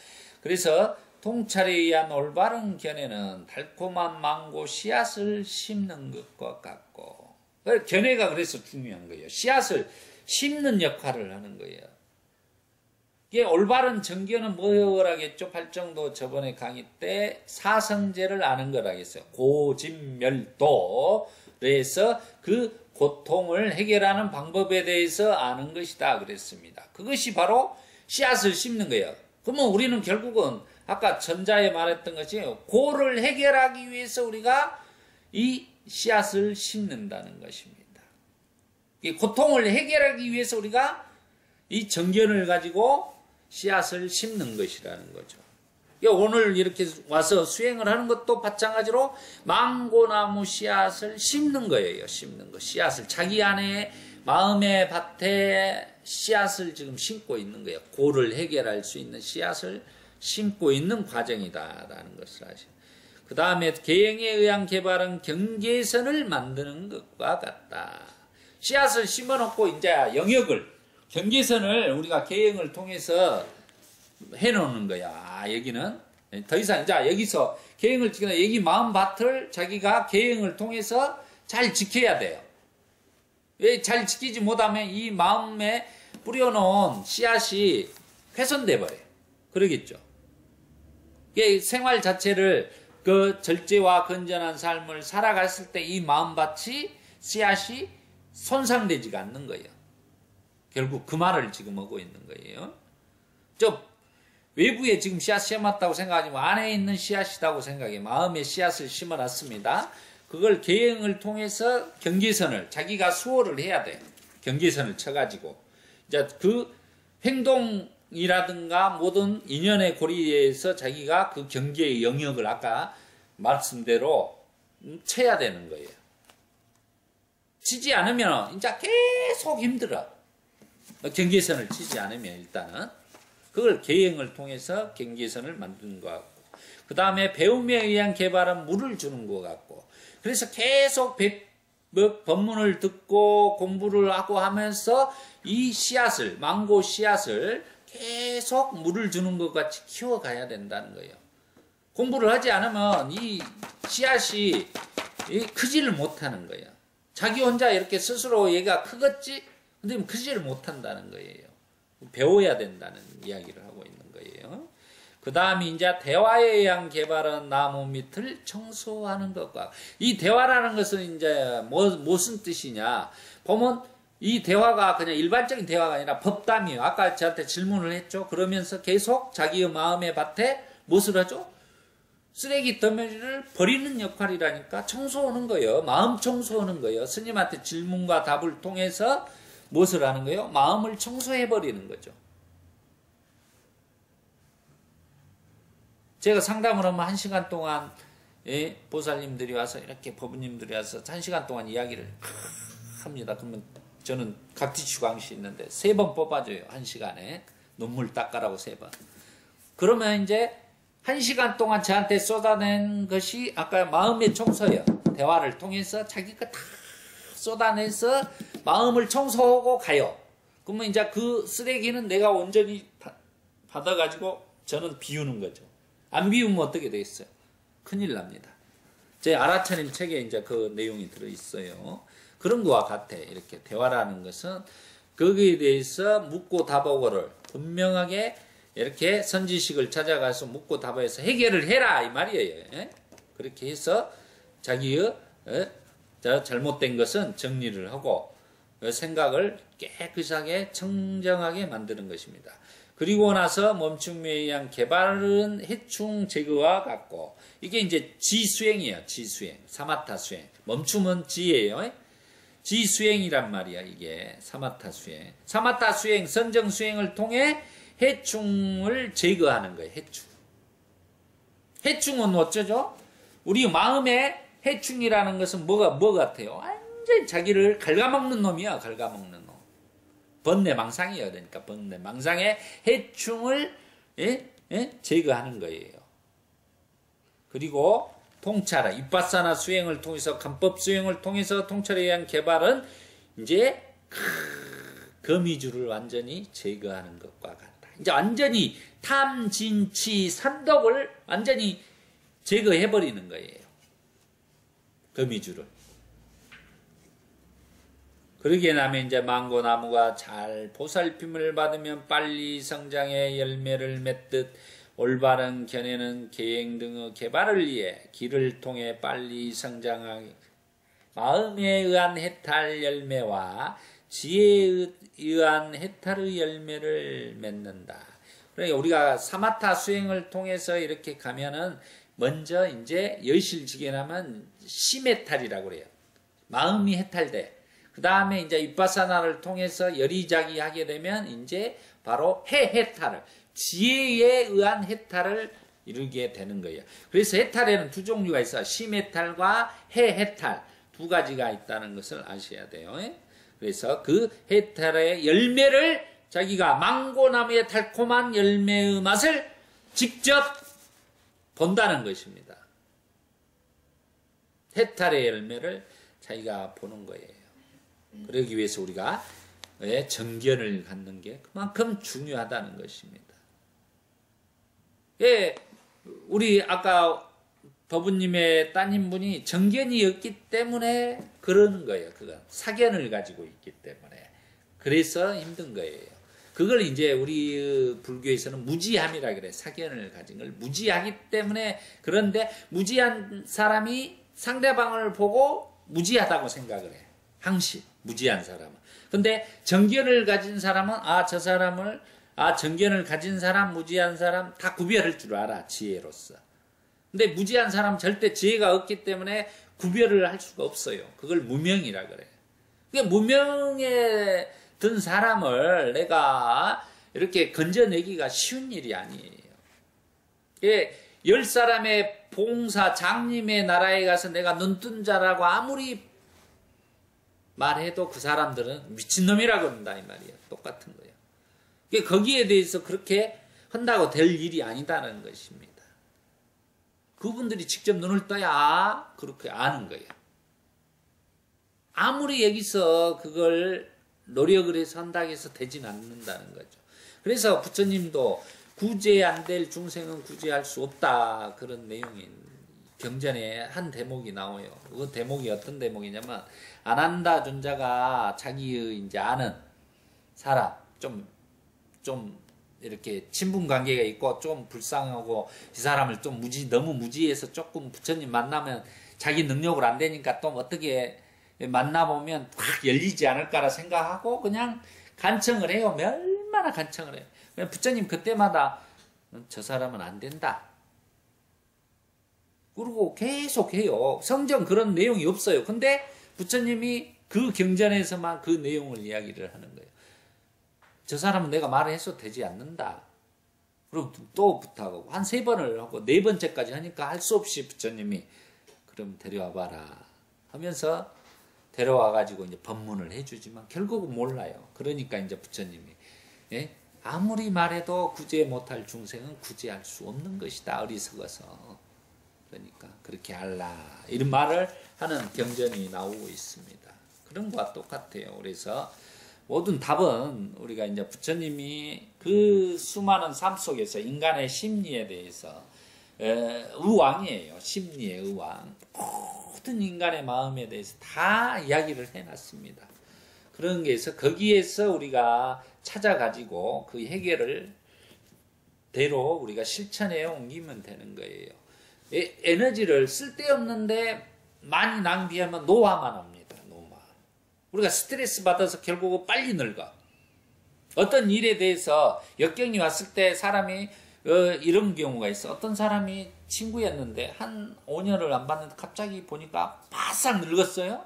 그래서 통찰에 의한 올바른 견해는 달콤한 망고 씨앗을 심는 것과 같고 견해가 그래서 중요한 거예요. 씨앗을 심는 역할을 하는 거예요. 이게 올바른 정견은 뭐라겠죠? 팔정도 저번에 강의 때 사성제를 아는 거라겠어요. 고진멸도. 그래서 그 고통을 해결하는 방법에 대해서 아는 것이다 그랬습니다. 그것이 바로 씨앗을 심는 거예요. 그러면 우리는 결국은 아까 전자에 말했던 것이 고를 해결하기 위해서 우리가 이 씨앗을 심는다는 것입니다. 이 고통을 해결하기 위해서 우리가 이 정견을 가지고 씨앗을 심는 것이라는 거죠. 오늘 이렇게 와서 수행을 하는 것도 마찬가지로 망고나무 씨앗을 심는 거예요. 심는 거. 씨앗을 자기 안에 마음의 밭에 씨앗을 지금 심고 있는 거예요. 고를 해결할 수 있는 씨앗을 심고 있는 과정이다라는 것을 아시죠. 그 다음에 계행에 의한 개발은 경계선을 만드는 것과 같다. 씨앗을 심어놓고 이제 영역을 경계선을 우리가 계행을 통해서 해놓는 거야. 여기는 더 이상 이제 여기서 계행을 지키는 여기 마음밭을 자기가 계행을 통해서 잘 지켜야 돼요. 왜 잘 지키지 못하면 이 마음에 뿌려놓은 씨앗이 훼손돼 버려요. 그러겠죠. 이게 생활 자체를 그 절제와 건전한 삶을 살아갔을 때 이 마음밭이 씨앗이 손상되지가 않는 거예요. 결국 그 말을 지금 하고 있는 거예요. 외부에 지금 씨앗 심었다고 생각하지 마. 안에 있는 씨앗이라고 생각해. 마음에 씨앗을 심어놨습니다. 그걸 계행을 통해서 경계선을 자기가 수호를 해야 돼. 경계선을 쳐가지고 이제 그 행동이라든가 모든 인연의 고리에서 자기가 그 경계의 영역을 아까 말씀대로 쳐야 되는 거예요. 치지 않으면 이제 계속 힘들어. 경계선을 치지 않으면 일단은 그걸 계행을 통해서 경계선을 만드는 것 같고 그 다음에 배움에 의한 개발은 물을 주는 것 같고 그래서 계속 법문을 듣고 공부를 하고 하면서 이 씨앗을 망고 씨앗을 계속 물을 주는 것 같이 키워가야 된다는 거예요. 공부를 하지 않으면 이 씨앗이 크지를 못하는 거예요. 자기 혼자 이렇게 스스로 얘가 크겠지? 근데 크지를 못한다는 거예요. 배워야 된다는 이야기를 하고 있는 거예요. 그 다음에 이제 대화에 의한 개발은 나무 밑을 청소하는 것과, 이 대화라는 것은 이제 무슨 뜻이냐 보면 이 대화가 그냥 일반적인 대화가 아니라 법담이에요. 아까 저한테 질문을 했죠. 그러면서 계속 자기의 마음의 밭에 무엇을 하죠? 쓰레기 더미를 버리는 역할이라니까 청소하는 거예요. 마음 청소하는 거예요. 스님한테 질문과 답을 통해서 무엇을 하는 거예요? 마음을 청소해 버리는 거죠. 제가 상담을 하면 1시간 동안 보살님들이 와서 이렇게 법부님들이 와서 1시간 동안 이야기를 합니다. 그러면 저는 각지치 광시 있는데 3번 뽑아줘요. 1시간에 눈물 닦아라고 3번. 그러면 이제 1시간 동안 저한테 쏟아낸 것이 아까 마음의 청소예요. 대화를 통해서 자기가 다 쏟아내서 마음을 청소하고 가요. 그러면 이제 그 쓰레기는 내가 온전히 받아가지고 저는 비우는 거죠. 안 비우면 어떻게 되겠어요? 큰일 납니다. 제 아라차님 책에 이제 그 내용이 들어있어요. 그런 거와 같아. 이렇게 대화라는 것은 거기에 대해서 묻고 답하고를 분명하게 이렇게 선지식을 찾아가서 묻고 답해서 해결을 해라 이 말이에요. 그렇게 해서 자기의 잘못된 것은 정리를 하고 생각을 깨끗하게 청정하게 만드는 것입니다. 그리고 나서 멈춤에 의한 개발은 해충 제거와 같고, 이게 이제 지수행이에요. 지수행. 사마타 수행. 멈춤은 지예요. 지수행이란 말이야. 이게 사마타 수행. 사마타 수행, 선정 수행을 통해 해충을 제거하는 거예요. 해충. 해충은 어쩌죠? 우리 마음에 해충이라는 것은 뭐 같아요? 완전히 자기를 갉아먹는 놈이야. 갉아먹는 놈. 번뇌망상이에요. 그러니까 번뇌망상의 해충을 제거하는 거예요. 그리고 통찰, 이빠사나 수행을 통해서, 간법 수행을 통해서 통찰에 의한 개발은 이제 거미줄을 완전히 제거하는 것과 같다. 이제 완전히 탐, 진, 치, 산독을 완전히 제거해버리는 거예요. 거미줄을. 그러게 나면 이제 망고나무가 잘 보살핌을 받으면 빨리 성장해 열매를 맺듯 올바른 견해는 계행 등의 개발을 위해 길을 통해 빨리 성장하게 마음에 의한 해탈 열매와 지혜에 의한 해탈의 열매를 맺는다. 그러니까 우리가 사마타 수행을 통해서 이렇게 가면은 먼저 이제 여실지견하면 심해탈이라고 그래요. 마음이 해탈돼. 그 다음에 이제 이빠사나를 통해서 여리자기하게 되면 이제 바로 해탈을, 지혜에 의한 해탈을 이루게 되는 거예요. 그래서 해탈에는 두 종류가 있어요. 심해탈과 해탈 두 가지가 있다는 것을 아셔야 돼요. 그래서 그 해탈의 열매를 자기가 망고나무의 달콤한 열매의 맛을 직접 본다는 것입니다. 해탈의 열매를 자기가 보는 거예요. 그러기 위해서 우리가 정견을 갖는 게 그만큼 중요하다는 것입니다. 우리 아까 법부님의 따님분이 정견이 없기 때문에 그러는 거예요. 그건 사견을 가지고 있기 때문에 그래서 힘든 거예요. 그걸 이제 우리 불교에서는 무지함이라 그래. 사견을 가진 걸 무지하기 때문에. 그런데 무지한 사람이 상대방을 보고 무지하다고 생각을 해. 항시 무지한 사람은. 근데 정견을 가진 사람은 저 사람을 정견을 가진 사람, 무지한 사람 다 구별할 줄 알아. 지혜로서. 근데 무지한 사람은 절대 지혜가 없기 때문에 구별을 할 수가 없어요. 그걸 무명이라 그래. 그러니까 무명에 든 사람을 내가 이렇게 건져내기가 쉬운 일이 아니에요. 10사람의 봉사 장님의 나라에 가서 내가 눈뜬 자라고 아무리 말해도 그 사람들은 미친놈이라고 한다 이 말이야. 똑같은 거예요. 거기에 대해서 그렇게 한다고 될 일이 아니다는 것입니다. 그분들이 직접 눈을 떠야 그렇게 아는 거예요. 아무리 여기서 그걸 노력을 해서 한다고 해서 되진 않는다는 거죠. 그래서 부처님도 구제 안 될 중생은 구제할 수 없다. 그런 내용이 경전에 한 대목이 나와요. 그 대목이 어떤 대목이냐면 아난다 존자가 자기의 이제 아는 사람, 좀 좀 이렇게 친분 관계가 있고 좀 불쌍하고 이 사람을 좀 너무 무지해서 조금 부처님 만나면 자기 능력으로 안 되니까 또 어떻게 만나보면 딱 열리지 않을까라 생각하고 그냥 간청을 해요. 얼마나 간청을 해요. 그냥 부처님 그때마다 저 사람은 안 된다. 그리고 계속 해요. 성경 그런 내용이 없어요. 근데 부처님이 그 경전에서만 그 내용을 이야기를 하는 거예요. 저 사람은 내가 말을 해서 되지 않는다. 그리고 또 부탁하고 한 3번을 하고 4번째까지 하니까 할 수 없이 부처님이 그럼 데려와 봐라 하면서 데려와 가지고 이제 법문을 해주지만 결국은 몰라요. 그러니까 이제 부처님이 예? 아무리 말해도 구제 못할 중생은 구제할 수 없는 것이다. 어리석어서. 그러니까 그렇게 할라 이런 말을 하는 경전이 나오고 있습니다. 그런 것과 똑같아요. 그래서 모든 답은 우리가 이제 부처님이 그 수많은 삶 속에서 인간의 심리에 대해서 의왕이에요. 심리의 의왕. 모든 인간의 마음에 대해서 다 이야기를 해놨습니다. 그런 게 있어 거기에서 우리가 찾아가지고 그 해결을 대로 우리가 실천에 옮기면 되는 거예요. 에너지를 쓸데없는데 많이 낭비하면 노화만 합니다. 노화. 우리가 스트레스 받아서 결국은 빨리 늙어. 어떤 일에 대해서 역경이 왔을 때 사람이 이런 경우가 있어. 어떤 사람이 친구였는데 한 5년을 안 봤는데 갑자기 보니까 바싹 늙었어요.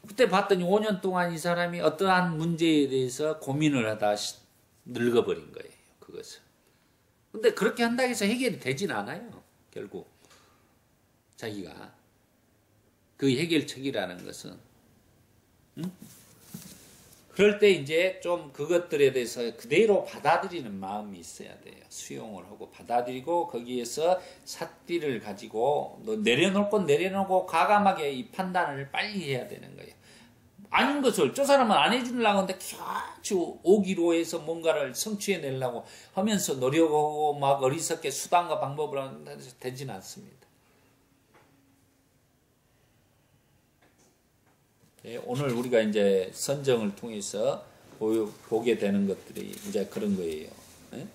그때 봤더니 5년 동안 이 사람이 어떠한 문제에 대해서 고민을 하다 늙어버린 거예요. 그것을. 근데 그렇게 한다고 해서 해결이 되진 않아요. 결국 자기가 그 해결책이라는 것은 그럴 때 이제 좀 그것들에 대해서 그대로 받아들이는 마음이 있어야 돼요. 수용을 하고 받아들이고 거기에서 삿띠를 가지고 내려놓을 건 내려놓고 과감하게 이 판단을 빨리 해야 되는 거예요. 아닌 것을 저 사람은 안 해주려고 하는데 아주 오기로 해서 뭔가를 성취해내려고 하면서 노력하고 막 어리석게 수단과 방법을 하는데 되지는 않습니다. 예, 오늘 우리가 이제 선정을 통해서 보게 되는 것들이 이제 그런 거예요. 예?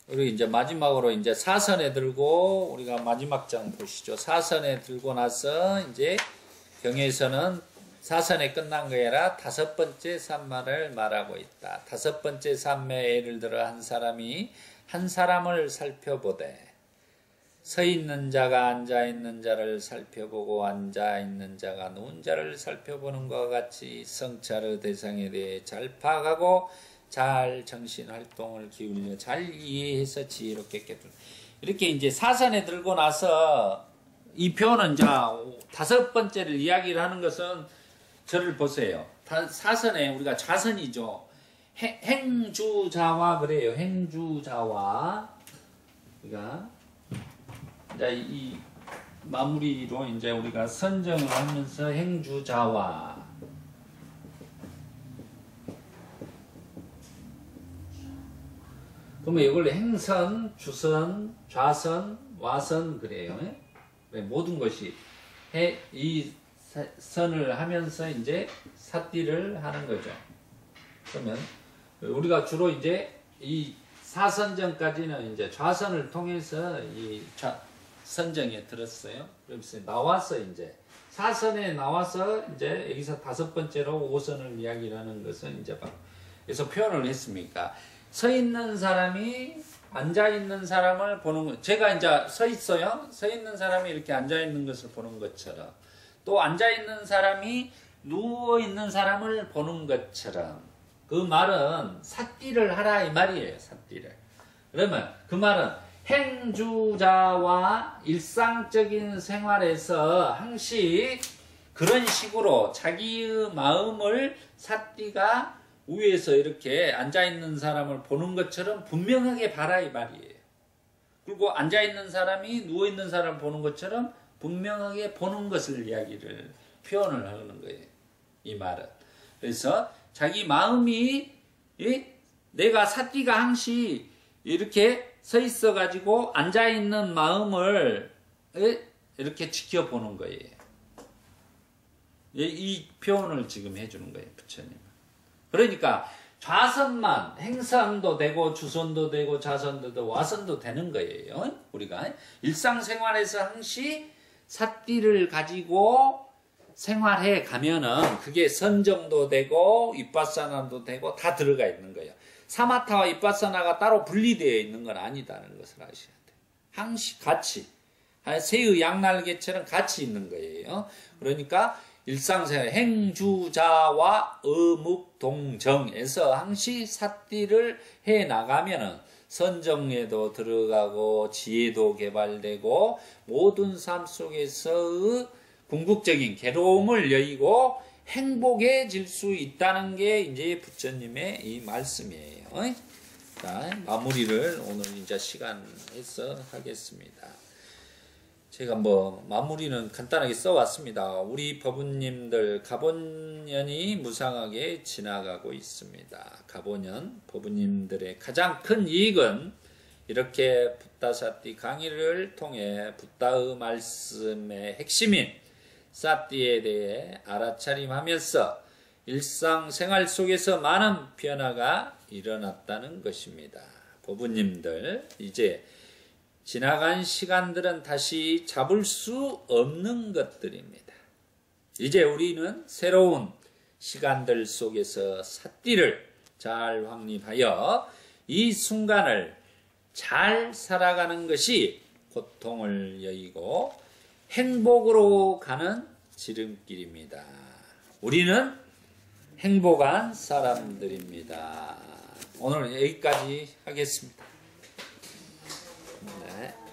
우리 이제 마지막으로 이제 사선에 들고 우리가 마지막 장 보시죠. 사선에 들고 나서 이제 경에서는 사선에 끝난 게 아니라 5번째 산마를 말하고 있다. 5번째 산매에 예를 들어 한 사람이 한 사람을 살펴보되 서 있는 자가 앉아 있는 자를 살펴보고 앉아 있는 자가 누운 자를 살펴보는 것과 같이 성찰의 대상에 대해 잘 파악하고 잘 정신 활동을 기울여 잘 이해해서 지혜롭게 깨닫는 이렇게 이제 사선에 들고 나서 이 표는 이제 5번째를 이야기를 하는 것은 저를 보세요. 사선에 우리가 좌선이죠. 행주자와 그래요. 행주자와 우리가 이제 이 마무리로 이제 우리가 선정을 하면서 행주자와 그러면 이걸 행선, 주선, 좌선, 와선 그래요. 모든 것이 이 선을 하면서 이제 삿띠를 하는 거죠. 그러면 우리가 주로 이제 이 사선정까지는 이제 좌선을 통해서 이 선정에 들었어요. 그래서 나와서 이제 사선에 나와서 이제 여기서 5번째로 5선을 이야기하는 것은 이제 그래서 표현을 했습니까? 서 있는 사람이 앉아 있는 사람을 보는 것. 제가 이제 서 있어요. 서 있는 사람이 이렇게 앉아 있는 것을 보는 것처럼 또 앉아 있는 사람이 누워 있는 사람을 보는 것처럼 그 말은 삿띠를 하라 이 말이에요. 삿띠를. 그러면 그 말은 행주자와 일상적인 생활에서 항시 그런 식으로 자기의 마음을 삿띠가 위에서 이렇게 앉아있는 사람을 보는 것처럼 분명하게 봐라 이 말이에요. 그리고 앉아있는 사람이 누워있는 사람을 보는 것처럼 분명하게 보는 것을 표현을 하는 거예요. 이 말은. 그래서 자기 마음이 내가 사띠가 항시 이렇게 서 있어 가지고 앉아 있는 마음을 이렇게 지켜보는 거예요. 이 표현을 지금 해주는 거예요, 부처님은. 그러니까 좌선만 행선도 되고 주선도 되고 좌선도 되고 와선도 되는 거예요. 우리가 일상생활에서 항시 사띠를 가지고 생활해 가면은 그게 선정도 되고 윗바사나도 되고 다 들어가 있는 거예요. 사마타와 윗바사나가 따로 분리되어 있는 건 아니다는 것을 아셔야 돼요. 항시 같이 새의 양날개처럼 같이 있는 거예요. 그러니까 일상생활 행주자와 어묵동정에서 항시 사띠를 해 나가면은 선정에도 들어가고 지혜도 개발되고 모든 삶 속에서의 궁극적인 괴로움을 여의고 행복해질 수 있다는 게 이제 부처님의 이 말씀이에요. 자, 마무리를 오늘 이제 시간에서 하겠습니다. 제가 마무리는 간단하게 써왔습니다. 우리 법부님들 가본년이 무상하게 지나가고 있습니다. 가본년 법부님들의 가장 큰 이익은 이렇게 붓다사띠 강의를 통해 붓다의 말씀의 핵심인 사띠에 대해 알아차림하면서 일상생활 속에서 많은 변화가 일어났다는 것입니다. 법부님들 이제 지나간 시간들은 다시 잡을 수 없는 것들입니다. 이제 우리는 새로운 시간들 속에서 사띠를 잘 확립하여 이 순간을 잘 살아가는 것이 고통을 여의고 행복으로 가는 지름길입니다. 우리는 행복한 사람들입니다. 오늘 여기까지 하겠습니다. 네.